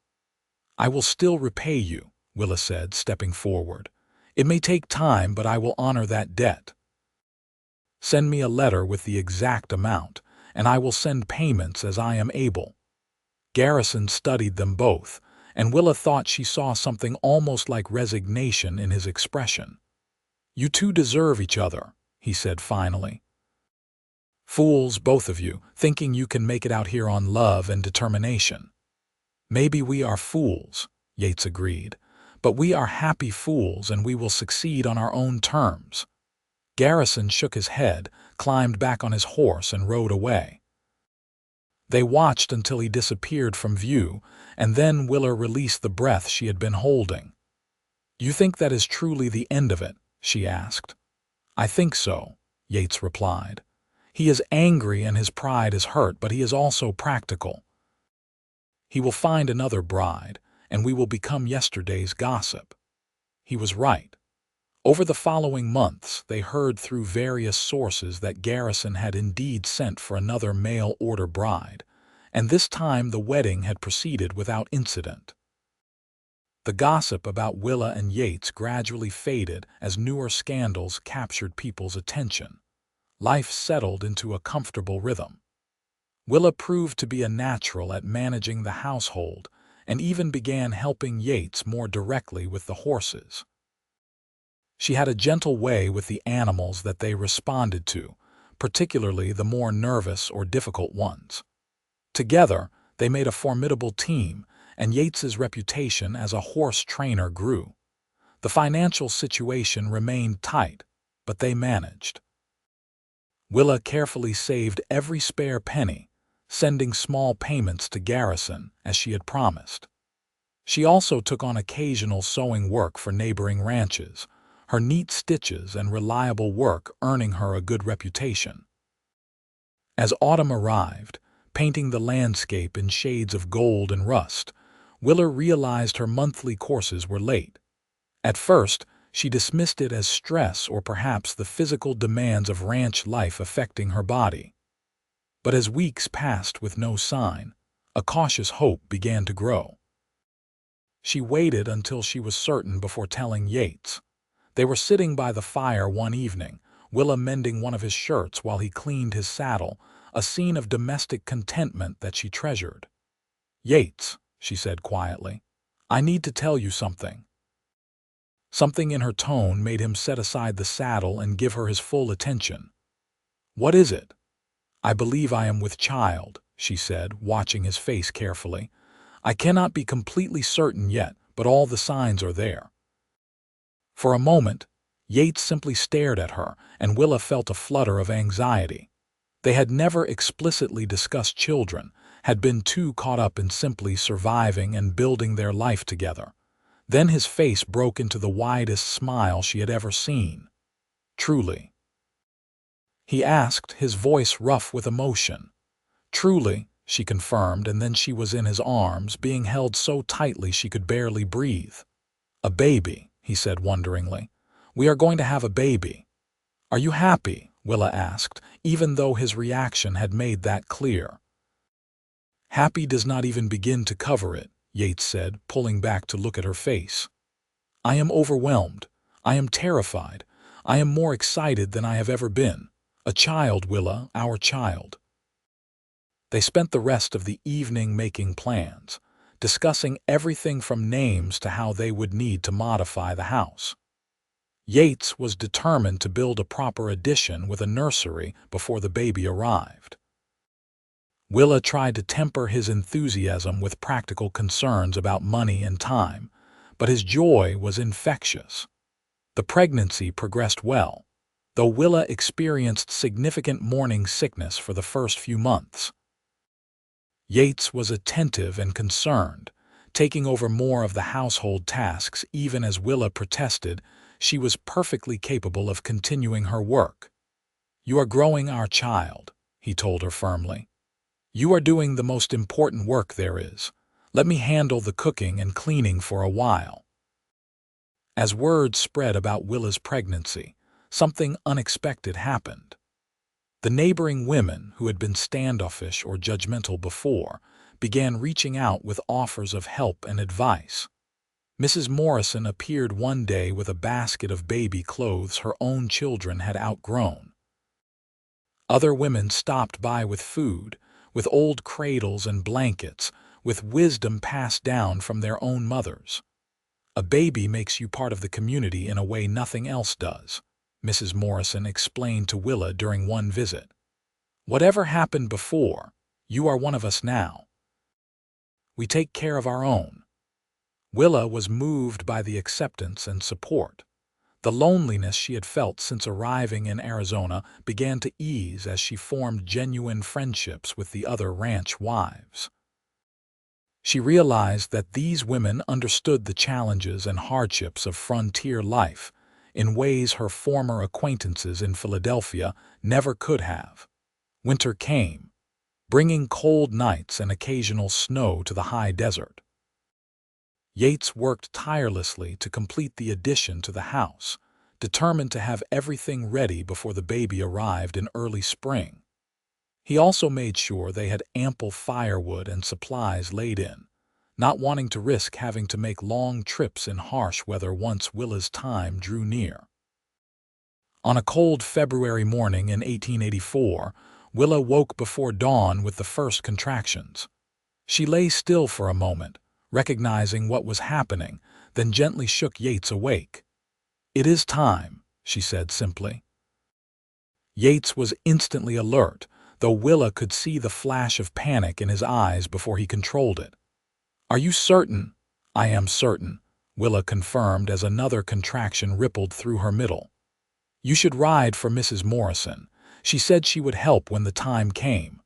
"I will still repay you," Willa said, stepping forward. "It may take time, but I will honor that debt. Send me a letter with the exact amount, and I will send payments as I am able." Garrison studied them both, and Willa thought she saw something almost like resignation in his expression. "You two deserve each other," he said finally. "Fools, both of you, thinking you can make it out here on love and determination." "Maybe we are fools," Yates agreed, "but we are happy fools and we will succeed on our own terms." Garrison shook his head, climbed back on his horse and rode away. They watched until he disappeared from view, and then Willa released the breath she had been holding. "You think that is truly the end of it?" she asked. "I think so," Yates replied. "He is angry and his pride is hurt, but he is also practical. He will find another bride, and we will become yesterday's gossip." He was right. Over the following months, they heard through various sources that Garrison had indeed sent for another mail-order bride, and this time the wedding had proceeded without incident. The gossip about Willa and Yates gradually faded as newer scandals captured people's attention. Life settled into a comfortable rhythm. Willa proved to be a natural at managing the household and even began helping Yates more directly with the horses. She had a gentle way with the animals that they responded to, particularly the more nervous or difficult ones. Together, they made a formidable team, and Yates's reputation as a horse trainer grew. The financial situation remained tight, but they managed. Willa carefully saved every spare penny, sending small payments to Garrison as she had promised. She also took on occasional sewing work for neighboring ranches, her neat stitches and reliable work earning her a good reputation. As autumn arrived, painting the landscape in shades of gold and rust, Willa realized her monthly courses were late. At first, she dismissed it as stress or perhaps the physical demands of ranch life affecting her body. But as weeks passed with no sign, a cautious hope began to grow. She waited until she was certain before telling Yates. They were sitting by the fire one evening, Willa mending one of his shirts while he cleaned his saddle, a scene of domestic contentment that she treasured. "Yates," she said quietly, "I need to tell you something." Something in her tone made him set aside the saddle and give her his full attention. "What is it?" "I believe I am with child," she said, watching his face carefully. "I cannot be completely certain yet, but all the signs are there." For a moment, Yates simply stared at her, and Willa felt a flutter of anxiety. They had never explicitly discussed children, had been too caught up in simply surviving and building their life together. Then his face broke into the widest smile she had ever seen. "Truly?" he asked, his voice rough with emotion. "Truly," she confirmed, and then she was in his arms, being held so tightly she could barely breathe. "A baby," he said wonderingly. "We are going to have a baby." "Are you happy?" Willa asked, even though his reaction had made that clear. "Happy does not even begin to cover it," Yates said, pulling back to look at her face. "I am overwhelmed. I am terrified. I am more excited than I have ever been. A child, Willa, our child." They spent the rest of the evening making plans, discussing everything from names to how they would need to modify the house. Yates was determined to build a proper addition with a nursery before the baby arrived. Willa tried to temper his enthusiasm with practical concerns about money and time, but his joy was infectious. The pregnancy progressed well, though Willa experienced significant morning sickness for the first few months. Yates was attentive and concerned, taking over more of the household tasks even as Willa protested she was perfectly capable of continuing her work. "You are growing our child," he told her firmly. "You are doing the most important work there is. Let me handle the cooking and cleaning for a while." As word spread about Willa's pregnancy, something unexpected happened. The neighboring women, who had been standoffish or judgmental before, began reaching out with offers of help and advice. Mrs. Morrison appeared one day with a basket of baby clothes her own children had outgrown. Other women stopped by with food, with old cradles and blankets, with wisdom passed down from their own mothers. "A baby makes you part of the community in a way nothing else does," Mrs. Morrison explained to Willa during one visit. "Whatever happened before, you are one of us now. We take care of our own." Willa was moved by the acceptance and support. The loneliness she had felt since arriving in Arizona began to ease as she formed genuine friendships with the other ranch wives. She realized that these women understood the challenges and hardships of frontier life in ways her former acquaintances in Philadelphia never could have. Winter came, bringing cold nights and occasional snow to the high desert. Yates worked tirelessly to complete the addition to the house, determined to have everything ready before the baby arrived in early spring. He also made sure they had ample firewood and supplies laid in, not wanting to risk having to make long trips in harsh weather once Willa's time drew near. On a cold February morning in 1884, Willa woke before dawn with the first contractions. She lay still for a moment, recognizing what was happening, then gently shook Yates awake. "It is time," she said simply. Yates was instantly alert, though Willa could see the flash of panic in his eyes before he controlled it. "Are you certain?" "I am certain," Willa confirmed as another contraction rippled through her middle. "You should ride for Mrs. Morrison. She said she would help when the time came."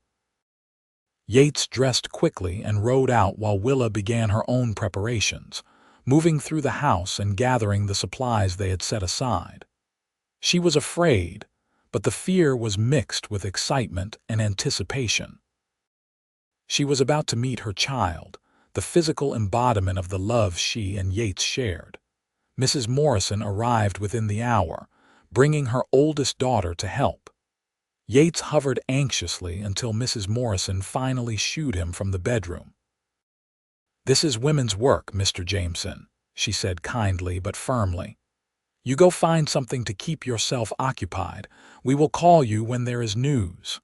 Yates dressed quickly and rode out while Willa began her own preparations, moving through the house and gathering the supplies they had set aside. She was afraid, but the fear was mixed with excitement and anticipation. She was about to meet her child, the physical embodiment of the love she and Yates shared. Mrs. Morrison arrived within the hour, bringing her oldest daughter to help. Yates hovered anxiously until Mrs. Morrison finally shooed him from the bedroom. "This is women's work, Mr. Jameson," she said kindly but firmly. "You go find something to keep yourself occupied. We will call you when there is news."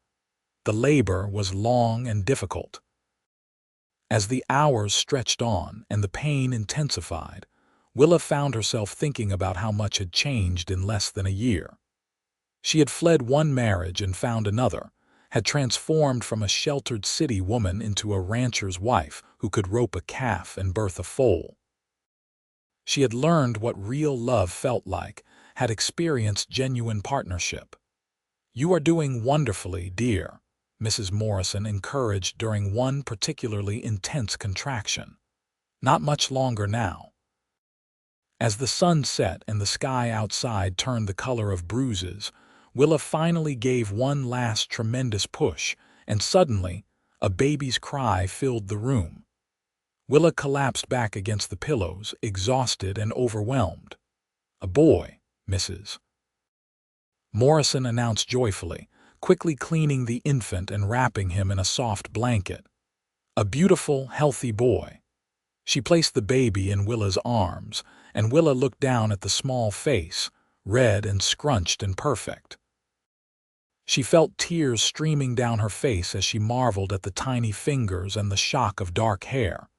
The labor was long and difficult. As the hours stretched on and the pain intensified, Willa found herself thinking about how much had changed in less than a year. She had fled one marriage and found another, had transformed from a sheltered city woman into a rancher's wife who could rope a calf and birth a foal. She had learned what real love felt like, had experienced genuine partnership. "You are doing wonderfully, dear," Mrs. Morrison encouraged during one particularly intense contraction. "Not much longer now." As the sun set and the sky outside turned the color of bruises, Willa finally gave one last tremendous push, and suddenly, a baby's cry filled the room. Willa collapsed back against the pillows, exhausted and overwhelmed. "A boy, Mrs. Morrison announced joyfully, quickly cleaning the infant and wrapping him in a soft blanket. "A beautiful, healthy boy." She placed the baby in Willa's arms, and Willa looked down at the small face, red and scrunched and perfect. She felt tears streaming down her face as she marveled at the tiny fingers and the shock of dark hair.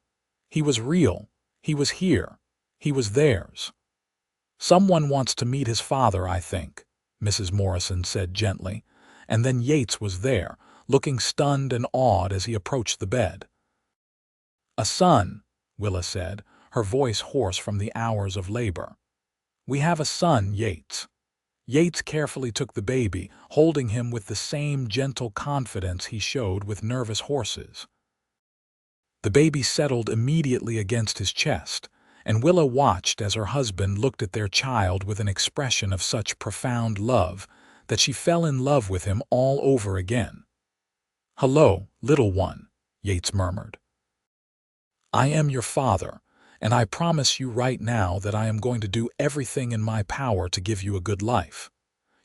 He was real. He was here. He was theirs. "Someone wants to meet his father, I think," Mrs. Morrison said gently, and then Yates was there, looking stunned and awed as he approached the bed. "A son," Willa said, her voice hoarse from the hours of labor. "We have a son, Yates." Yates carefully took the baby, holding him with the same gentle confidence he showed with nervous horses. The baby settled immediately against his chest, and Willa watched as her husband looked at their child with an expression of such profound love that she fell in love with him all over again. "Hello, little one," Yates murmured. "I am your father, and I promise you right now that I am going to do everything in my power to give you a good life.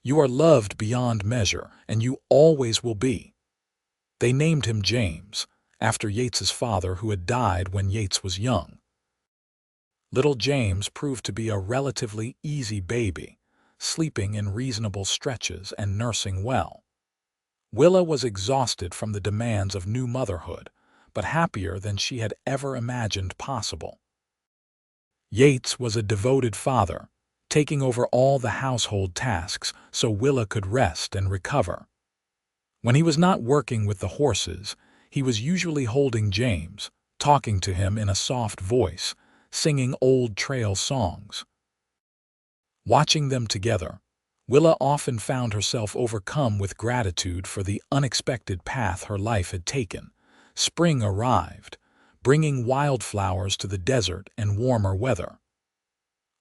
You are loved beyond measure, and you always will be." They named him James, after Yates's father who had died when Yates was young. Little James proved to be a relatively easy baby, sleeping in reasonable stretches and nursing well. Willa was exhausted from the demands of new motherhood, but happier than she had ever imagined possible. Yates was a devoted father, taking over all the household tasks so Willa could rest and recover. When he was not working with the horses, he was usually holding James, talking to him in a soft voice, singing old trail songs. Watching them together, Willa often found herself overcome with gratitude for the unexpected path her life had taken. Spring arrived, bringing wildflowers to the desert and warmer weather.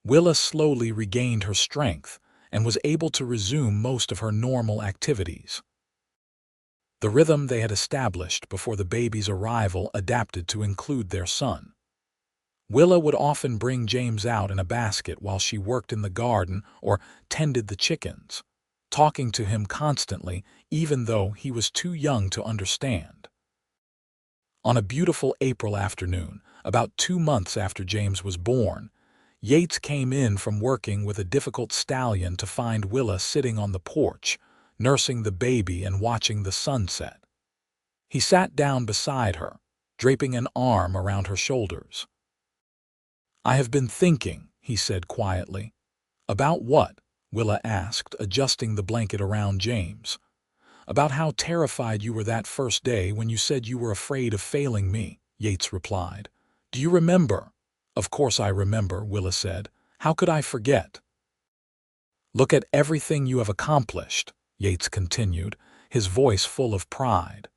Willa slowly regained her strength and was able to resume most of her normal activities. The rhythm they had established before the baby's arrival adapted to include their son. Willa would often bring James out in a basket while she worked in the garden or tended the chickens, talking to him constantly even though he was too young to understand. On a beautiful April afternoon, about 2 months after James was born, Yates came in from working with a difficult stallion to find Willa sitting on the porch, nursing the baby and watching the sunset. He sat down beside her, draping an arm around her shoulders. "I have been thinking," he said quietly. "About what?" Willa asked, adjusting the blanket around James. "About how terrified you were that first day when you said you were afraid of failing me," Yates replied. "Do you remember?" "Of course I remember," Willa said. "How could I forget?" "Look at everything you have accomplished," Yates continued, his voice full of pride.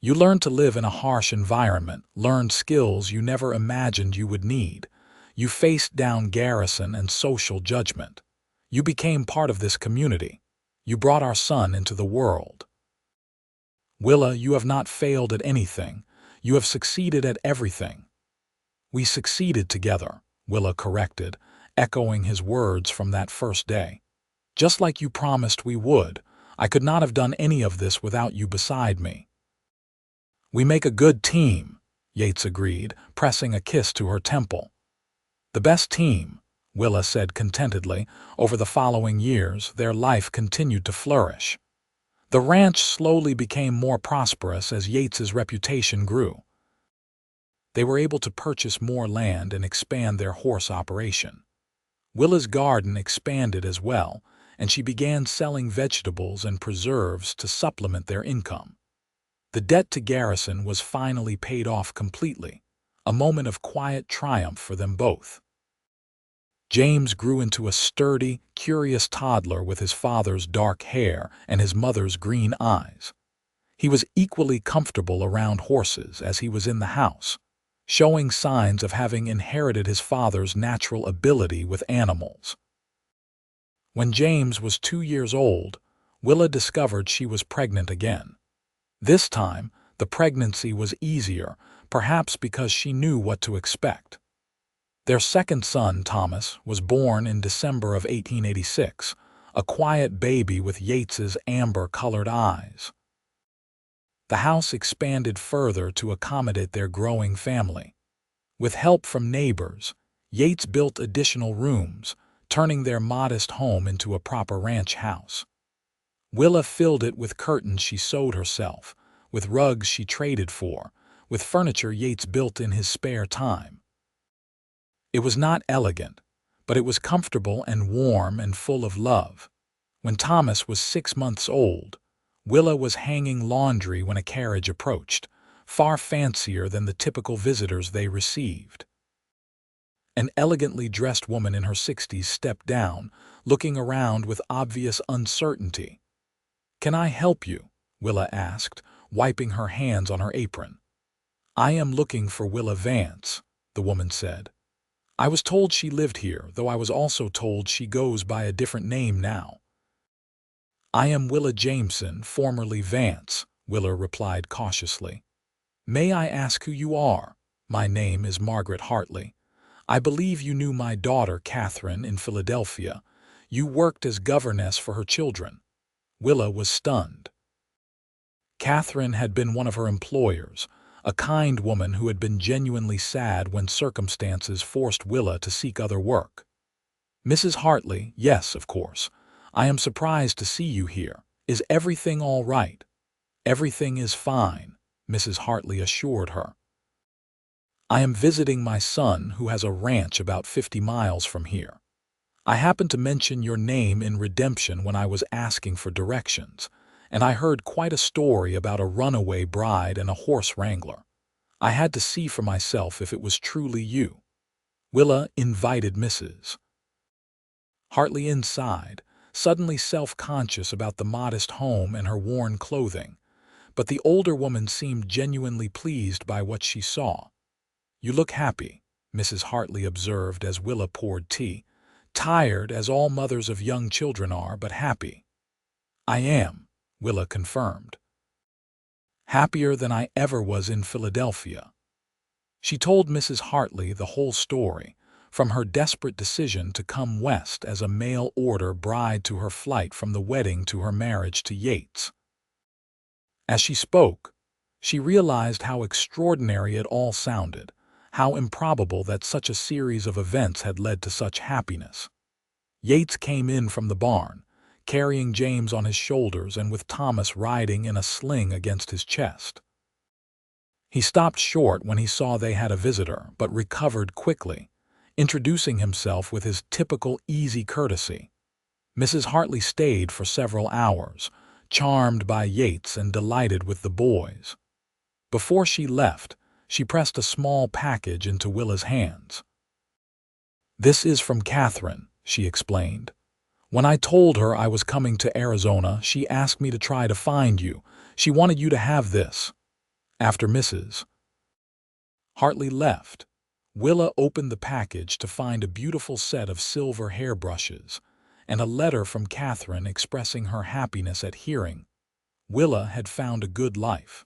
You learned to live in a harsh environment, learned skills you never imagined you would need. You faced down garrison and social judgment. You became part of this community. You brought our son into the world. Willa, you have not failed at anything. You have succeeded at everything. We succeeded together, Willa corrected, echoing his words from that first day. Just like you promised we would. I could not have done any of this without you beside me. We make a good team, Yates agreed, pressing a kiss to her temple. The best team, Willa said contentedly. Over the following years, their life continued to flourish. The ranch slowly became more prosperous as Yates's reputation grew. They were able to purchase more land and expand their horse operation. Willa's garden expanded as well, and she began selling vegetables and preserves to supplement their income. The debt to Garrison was finally paid off completely, a moment of quiet triumph for them both. James grew into a sturdy, curious toddler with his father's dark hair and his mother's green eyes. He was equally comfortable around horses as he was in the house, showing signs of having inherited his father's natural ability with animals. When James was 2 years old, Willa discovered she was pregnant again. This time, the pregnancy was easier, perhaps because she knew what to expect. Their second son, Thomas, was born in December of 1886, a quiet baby with Yates's amber-colored eyes. The house expanded further to accommodate their growing family. With help from neighbors, Yates built additional rooms, turning their modest home into a proper ranch house. Willa filled it with curtains she sewed herself, with rugs she traded for, with furniture Yates built in his spare time. It was not elegant, but it was comfortable and warm and full of love. When Thomas was 6 months old, Willa was hanging laundry when a carriage approached, far fancier than the typical visitors they received. An elegantly dressed woman in her 60s stepped down, looking around with obvious uncertainty. "Can I help you?" Willa asked, wiping her hands on her apron. "I am looking for Willa Vance," the woman said. "I was told she lived here, though I was also told she goes by a different name now." "I am Willa Jameson, formerly Vance," Willa replied cautiously. "May I ask who you are?" "My name is Margaret Hartley. I believe you knew my daughter, Catherine, in Philadelphia. You worked as governess for her children." Willa was stunned. Catherine had been one of her employers, a kind woman who had been genuinely sad when circumstances forced Willa to seek other work. "Mrs. Hartley, yes, of course. I am surprised to see you here. Is everything all right?" "Everything is fine," Mrs. Hartley assured her. "I am visiting my son, who has a ranch about 50 miles from here. I happened to mention your name in Redemption when I was asking for directions, and I heard quite a story about a runaway bride and a horse wrangler. I had to see for myself if it was truly you." Willa invited Mrs. Hartley inside, suddenly self-conscious about the modest home and her worn clothing, but the older woman seemed genuinely pleased by what she saw. "You look happy," Mrs. Hartley observed as Willa poured tea. "Tired, as all mothers of young children are, but happy." "I am," Willa confirmed. "Happier than I ever was in Philadelphia." She told Mrs. Hartley the whole story, from her desperate decision to come west as a mail-order bride to her flight from the wedding to her marriage to Yates. As she spoke, she realized how extraordinary it all sounded, how improbable that such a series of events had led to such happiness. Yates came in from the barn, carrying James on his shoulders and with Thomas riding in a sling against his chest. He stopped short when he saw they had a visitor, but recovered quickly, introducing himself with his typical easy courtesy. Mrs. Hartley stayed for several hours, charmed by Yates and delighted with the boys. Before she left, she pressed a small package into Willa's hands. "This is from Catherine," she explained. "When I told her I was coming to Arizona, she asked me to try to find you. She wanted you to have this." After Mrs. Hartley left, Willa opened the package to find a beautiful set of silver hairbrushes and a letter from Catherine expressing her happiness at hearing Willa had found a good life.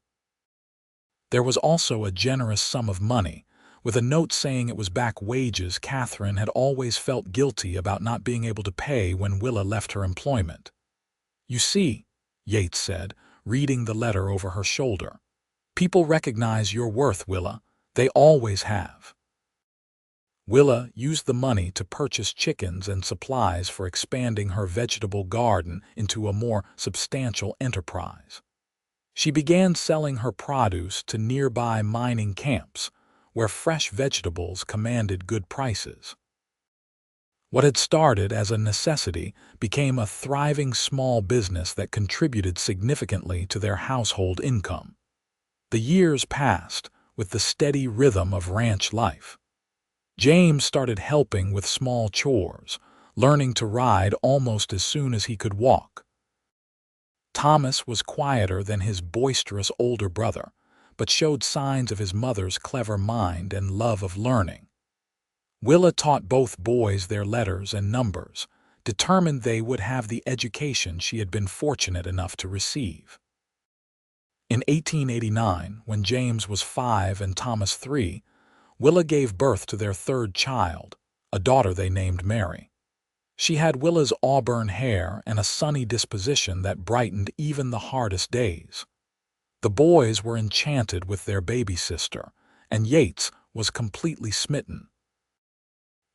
There was also a generous sum of money, with a note saying it was back wages Catherine had always felt guilty about not being able to pay when Willa left her employment. "You see," Yates said, reading the letter over her shoulder, "people recognize your worth, Willa. They always have." Willa used the money to purchase chickens and supplies for expanding her vegetable garden into a more substantial enterprise. She began selling her produce to nearby mining camps, where fresh vegetables commanded good prices. What had started as a necessity became a thriving small business that contributed significantly to their household income. The years passed with the steady rhythm of ranch life. James started helping with small chores, learning to ride almost as soon as he could walk. Thomas was quieter than his boisterous older brother, but showed signs of his mother's clever mind and love of learning. Willa taught both boys their letters and numbers, determined they would have the education she had been fortunate enough to receive. In 1889, when James was 5 and Thomas 3, Willa gave birth to their third child, a daughter they named Mary. She had Willa's auburn hair and a sunny disposition that brightened even the hardest days. The boys were enchanted with their baby sister, and Yates was completely smitten.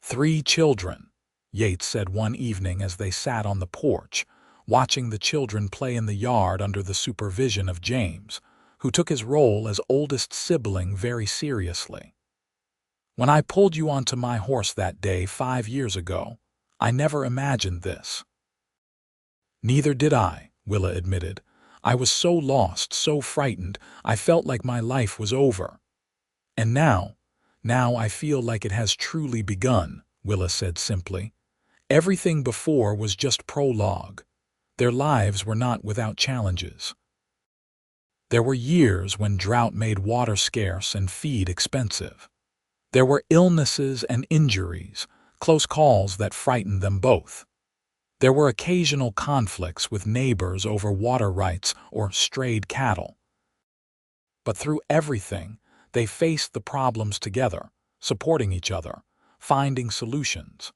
"3 children," Yates said one evening as they sat on the porch, watching the children play in the yard under the supervision of James, who took his role as oldest sibling very seriously. "When I pulled you onto my horse that day 5 years ago, I never imagined this." "Neither did I," Willa admitted. "I was so lost, so frightened, I felt like my life was over. And now I feel like it has truly begun," Willa said simply. "Everything before was just prologue. Their lives were not without challenges. There were years when drought made water scarce and feed expensive. There were illnesses and injuries, close calls that frightened them both. There were occasional conflicts with neighbors over water rights or strayed cattle. But through everything, they faced the problems together, supporting each other, finding solutions.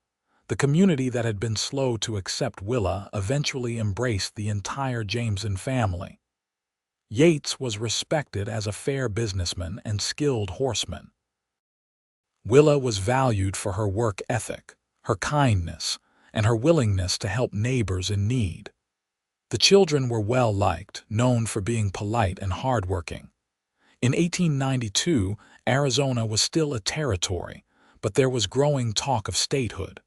The community that had been slow to accept Willa eventually embraced the entire Jameson family. Yates was respected as a fair businessman and skilled horseman. Willa was valued for her work ethic, her kindness, and her willingness to help neighbors in need. The children were well liked, known for being polite and hardworking. In 1892, Arizona was still a territory, but there was growing talk of statehood.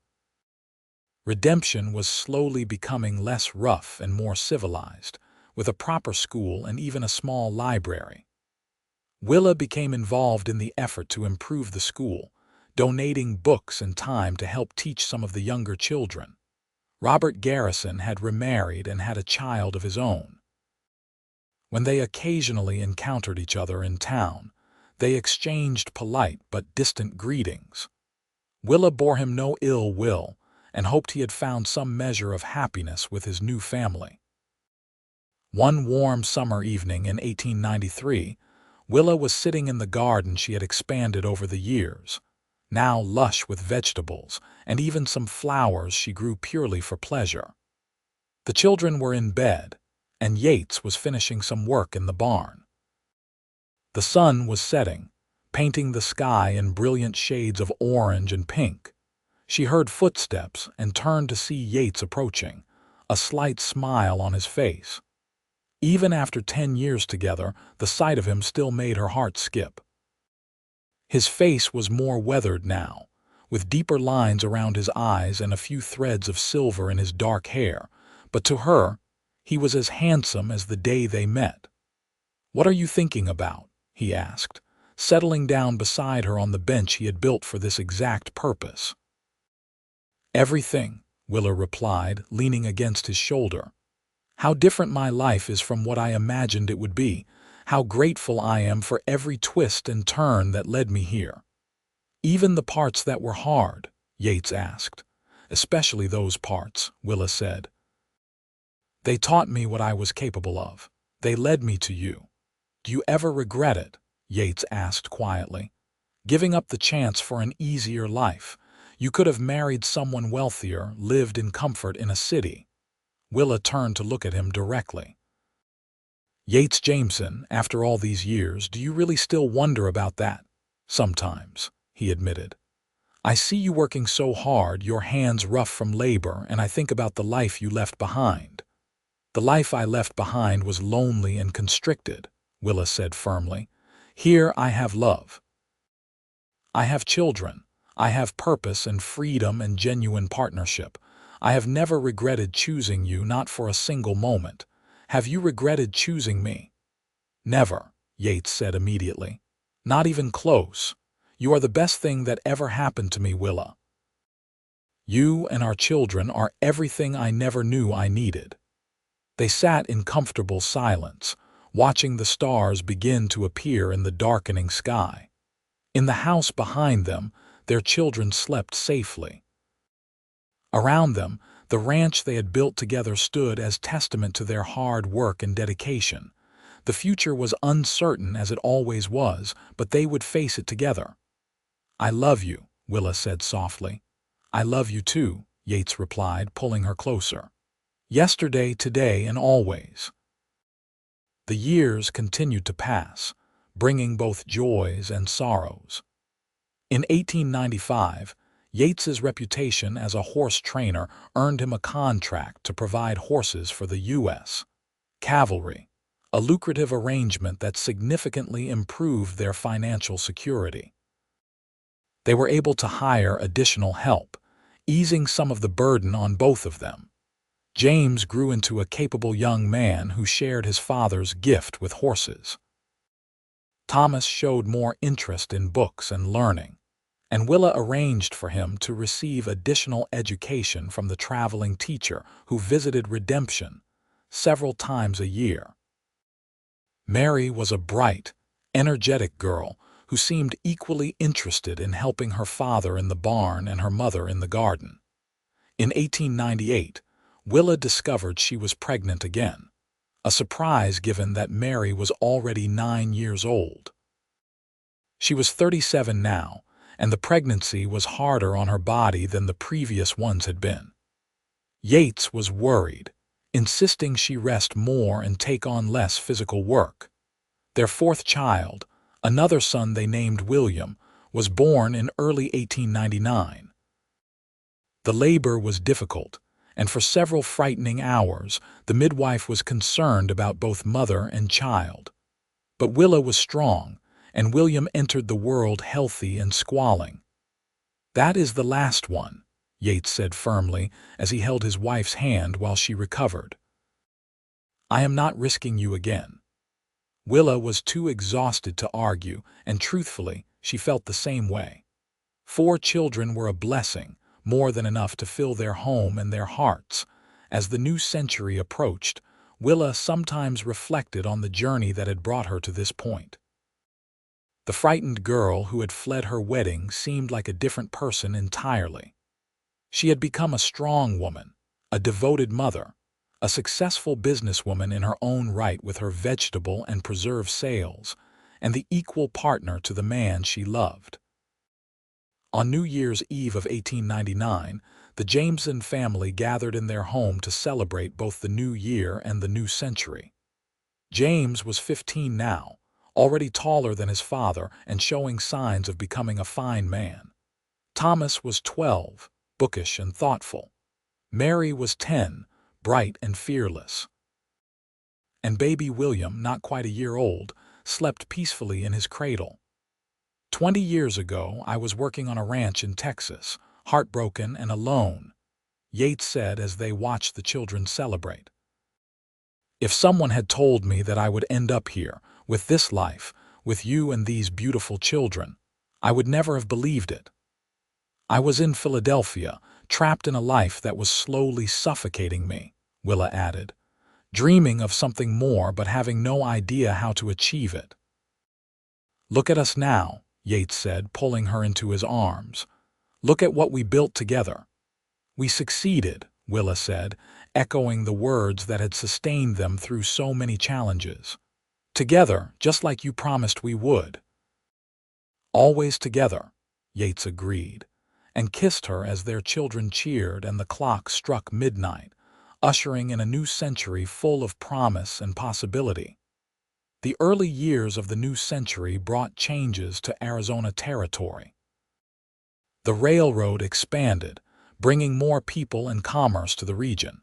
Redemption was slowly becoming less rough and more civilized, with a proper school and even a small library. Willa became involved in the effort to improve the school, donating books and time to help teach some of the younger children. Robert Garrison had remarried and had a child of his own. When they occasionally encountered each other in town, they exchanged polite but distant greetings. Willa bore him no ill will and hoped he had found some measure of happiness with his new family. One warm summer evening in 1893, Willa was sitting in the garden she had expanded over the years, now lush with vegetables and even some flowers she grew purely for pleasure. The children were in bed, and Yates was finishing some work in the barn. The sun was setting, painting the sky in brilliant shades of orange and pink. She heard footsteps and turned to see Yates approaching, a slight smile on his face. Even after 10 years together, the sight of him still made her heart skip. His face was more weathered now, with deeper lines around his eyes and a few threads of silver in his dark hair, but to her, he was as handsome as the day they met. "What are you thinking about?" he asked, settling down beside her on the bench he had built for this exact purpose. "Everything," Willa replied, leaning against his shoulder. "How different my life is from what I imagined it would be. How grateful I am for every twist and turn that led me here. Even the parts that were hard, Yates asked. Especially those parts, Willa said. They taught me what I was capable of. They led me to you. Do you ever regret it? Yates asked quietly. Giving up the chance for an easier life. You could have married someone wealthier, lived in comfort in a city. Willa turned to look at him directly. Yates Jameson, after all these years, do you really still wonder about that? Sometimes, he admitted. I see you working so hard, your hands rough from labor, and I think about the life you left behind. The life I left behind was lonely and constricted, Willa said firmly. Here I have love. I have children. I have purpose and freedom and genuine partnership. I have never regretted choosing you, not for a single moment. Have you regretted choosing me? Never, Yates said immediately. Not even close. You are the best thing that ever happened to me, Willa. You and our children are everything I never knew I needed. They sat in comfortable silence, watching the stars begin to appear in the darkening sky. In the house behind them, their children slept safely. Around them, the ranch they had built together stood as testament to their hard work and dedication. The future was uncertain as it always was, but they would face it together. I love you, Willa said softly. I love you too, Yates replied, pulling her closer. Yesterday, today, and always. The years continued to pass, bringing both joys and sorrows. In 1895, Yates's reputation as a horse trainer earned him a contract to provide horses for the U.S. cavalry, a lucrative arrangement that significantly improved their financial security. They were able to hire additional help, easing some of the burden on both of them. James grew into a capable young man who shared his father's gift with horses. Thomas showed more interest in books and learning, and Willa arranged for him to receive additional education from the traveling teacher who visited Redemption several times a year. Mary was a bright, energetic girl who seemed equally interested in helping her father in the barn and her mother in the garden. In 1898, Willa discovered she was pregnant again, a surprise given that Mary was already 9 years old. She was 37 now, and the pregnancy was harder on her body than the previous ones had been. Yates was worried, insisting she rest more and take on less physical work. Their fourth child, another son they named William, was born in early 1899. The labor was difficult, and for several frightening hours, the midwife was concerned about both mother and child. But Willa was strong, and William entered the world healthy and squalling. That is the last one, Yates said firmly as he held his wife's hand while she recovered. I am not risking you again. Willa was too exhausted to argue, and truthfully, she felt the same way. 4 children were a blessing, more than enough to fill their home and their hearts. As the new century approached, Willa sometimes reflected on the journey that had brought her to this point. The frightened girl who had fled her wedding seemed like a different person entirely. She had become a strong woman, a devoted mother, a successful businesswoman in her own right with her vegetable and preserve sales, and the equal partner to the man she loved. On New Year's Eve of 1899, the Jameson family gathered in their home to celebrate both the new year and the new century. James was 15 now, already taller than his father and showing signs of becoming a fine man. Thomas was 12, bookish and thoughtful. Mary was 10, bright and fearless. And baby William, not quite a year old, slept peacefully in his cradle. 20 years ago, I was working on a ranch in Texas, heartbroken and alone, Yates said as they watched the children celebrate. If someone had told me that I would end up here, with this life, with you and these beautiful children, I would never have believed it. I was in Philadelphia, trapped in a life that was slowly suffocating me, Willa added. dreaming of something more but having no idea how to achieve it. "Look at us now," Yates said, pulling her into his arms. "Look at what we built together." "We succeeded," Willa said, echoing the words that had sustained them through so many challenges. "Together, just like you promised we would." "Always together," Yates agreed, and kissed her as their children cheered and the clock struck midnight, ushering in a new century full of promise and possibility. The early years of the new century brought changes to Arizona Territory. The railroad expanded, bringing more people and commerce to the region.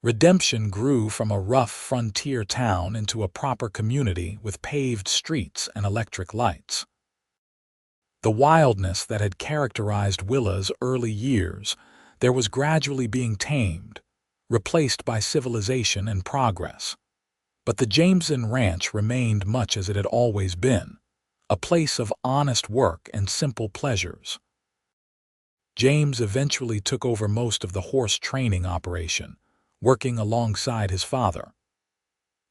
Redemption grew from a rough frontier town into a proper community with paved streets and electric lights. The wildness that had characterized Willa's early years, there was gradually being tamed, replaced by civilization and progress. But the Jameson Ranch remained much as it had always been, a place of honest work and simple pleasures. James eventually took over most of the horse training operation, working alongside his father.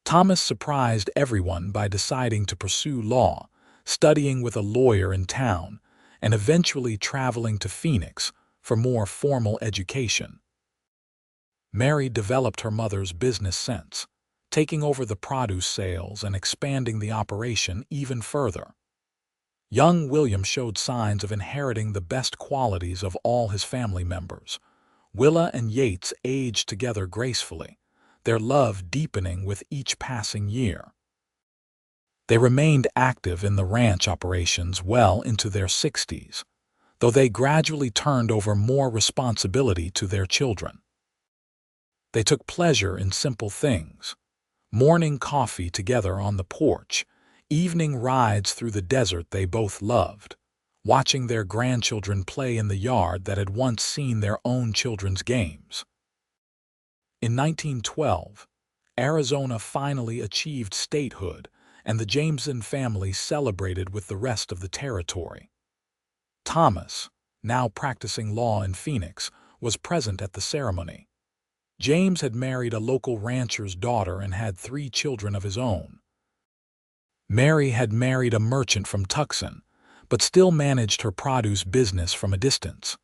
Thomas surprised everyone by deciding to pursue law, studying with a lawyer in town, and eventually traveling to Phoenix for more formal education. Mary developed her mother's business sense, taking over the produce sales and expanding the operation even further. Young William showed signs of inheriting the best qualities of all his family members. Willa and Yates aged together gracefully, their love deepening with each passing year. They remained active in the ranch operations well into their 60s, though they gradually turned over more responsibility to their children. They took pleasure in simple things: morning coffee together on the porch, evening rides through the desert they both loved, watching their grandchildren play in the yard that had once seen their own children's games. In 1912, Arizona finally achieved statehood, and the Jameson family celebrated with the rest of the territory. Thomas, now practicing law in Phoenix, was present at the ceremony. James had married a local rancher's daughter and had 3 children of his own. Mary had married a merchant from Tucson, but still managed her produce business from a distance.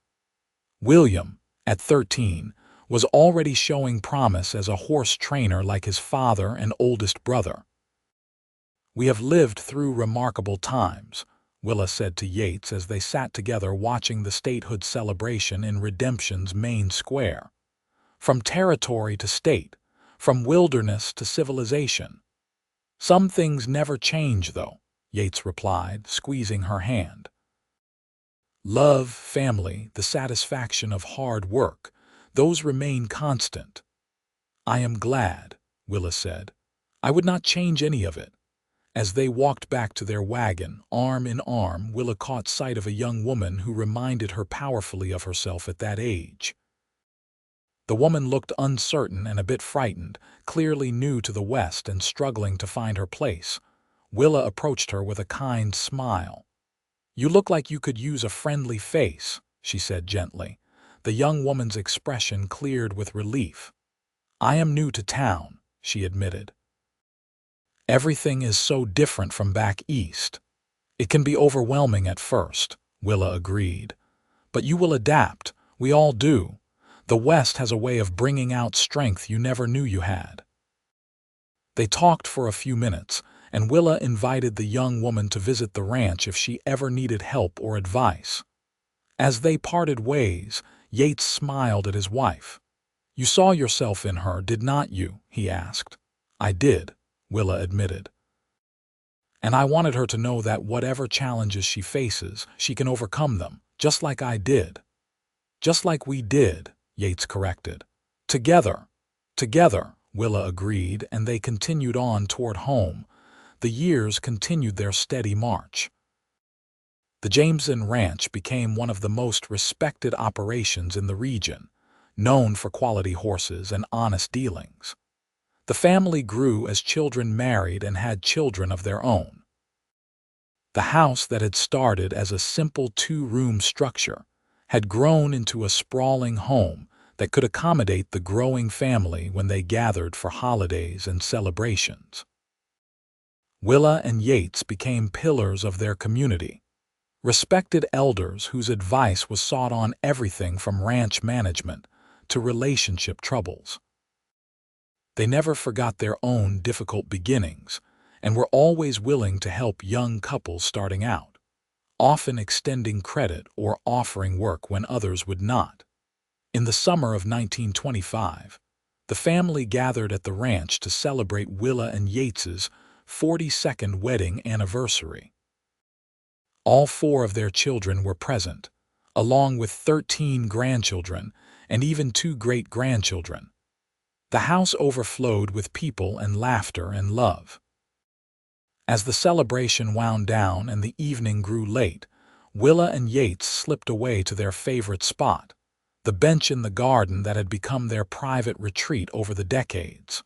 William, at 13, was already showing promise as a horse trainer like his father and oldest brother. "We have lived through remarkable times," Willa said to Yates as they sat together watching the statehood celebration in Redemption's main square. "From territory to state, from wilderness to civilization." "Some things never change, though," Yates replied, squeezing her hand. "Love, family, the satisfaction of hard work, those remain constant." "I am glad," Willa said. "I would not change any of it." As they walked back to their wagon, arm in arm, Willa caught sight of a young woman who reminded her powerfully of herself at that age. The woman looked uncertain and a bit frightened, clearly new to the West and struggling to find her place. Willa approached her with a kind smile. "You look like you could use a friendly face," she said gently. The young woman's expression cleared with relief. "I am new to town," she admitted. "Everything is so different from back east. It can be overwhelming at first," Willa agreed. "But you will adapt. We all do. The West has a way of bringing out strength you never knew you had." They talked for a few minutes, and Willa invited the young woman to visit the ranch if she ever needed help or advice. As they parted ways, Yates smiled at his wife. "You saw yourself in her, did not you?" he asked. "I did," Willa admitted. "And I wanted her to know that whatever challenges she faces, she can overcome them, just like I did." "Just like we did," Yates corrected. "Together." "Together," Willa agreed, and they continued on toward home. The years continued their steady march. The Jameson Ranch became one of the most respected operations in the region, known for quality horses and honest dealings. The family grew as children married and had children of their own. The house that had started as a simple 2-room structure had grown into a sprawling home that could accommodate the growing family when they gathered for holidays and celebrations. Willa and Yates became pillars of their community, respected elders whose advice was sought on everything from ranch management to relationship troubles. They never forgot their own difficult beginnings and were always willing to help young couples starting out, often extending credit or offering work when others would not. In the summer of 1925, the family gathered at the ranch to celebrate Willa and Yates's 42nd wedding anniversary. All 4 of their children were present, along with 13 grandchildren and even 2 great-grandchildren. The house overflowed with people and laughter and love. As the celebration wound down and the evening grew late, Willa and Yates slipped away to their favorite spot, the bench in the garden that had become their private retreat over the decades.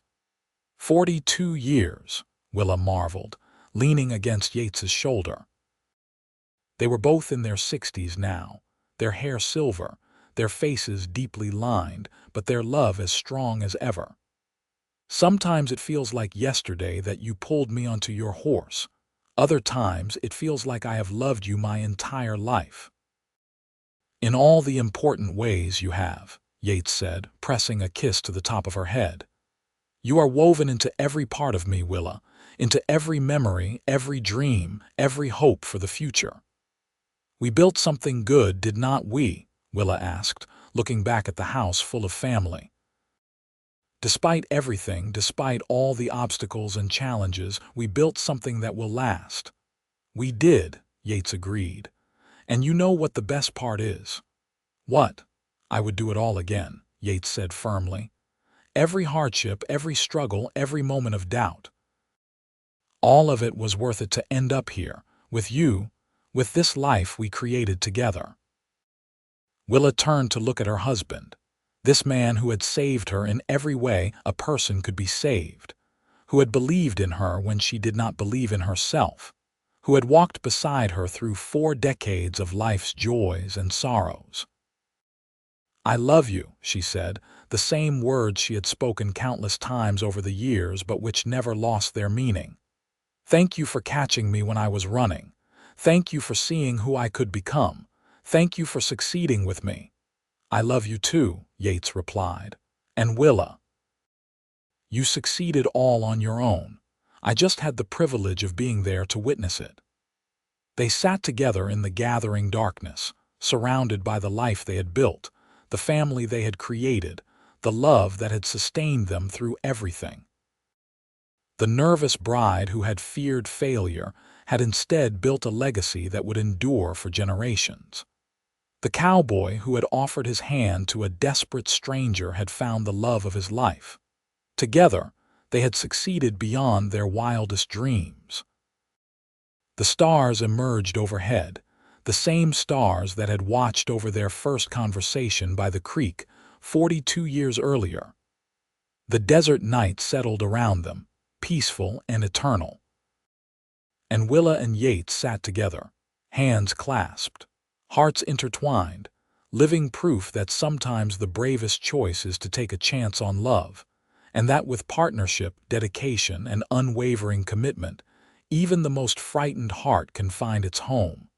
42 years, Willa marveled, leaning against Yates's shoulder. They were both in their 60s now, their hair silver, their faces deeply lined, but their love as strong as ever. Sometimes it feels like yesterday that you pulled me onto your horse. Other times it feels like I have loved you my entire life. In all the important ways you have, Yates said, pressing a kiss to the top of her head. You are woven into every part of me, Willa, into every memory, every dream, every hope for the future. We built something good, did not we? Willa asked, looking back at the house full of family. Despite everything, despite all the obstacles and challenges, we built something that will last. We did, Yates agreed. And you know what the best part is? What? I would do it all again, Yates said firmly. Every hardship, every struggle, every moment of doubt. All of it was worth it to end up here, with you, with this life we created together. Willa turned to look at her husband, this man who had saved her in every way a person could be saved, who had believed in her when she did not believe in herself, who had walked beside her through 4 decades of life's joys and sorrows. I love you, she said, the same words she had spoken countless times over the years but which never lost their meaning. Thank you for catching me when I was running. Thank you for seeing who I could become. Thank you for succeeding with me. I love you too, Yates replied. And Willa, you succeeded all on your own. I just had the privilege of being there to witness it. They sat together in the gathering darkness, surrounded by the life they had built, the family they had created, the love that had sustained them through everything. The nervous bride who had feared failure had instead built a legacy that would endure for generations. The cowboy who had offered his hand to a desperate stranger had found the love of his life. Together, they had succeeded beyond their wildest dreams. The stars emerged overhead, the same stars that had watched over their first conversation by the creek 42 years earlier. The desert night settled around them, peaceful and eternal. And Willa and Yates sat together, hands clasped, hearts intertwined, living proof that sometimes the bravest choice is to take a chance on love, and that with partnership, dedication, and unwavering commitment, even the most frightened heart can find its home.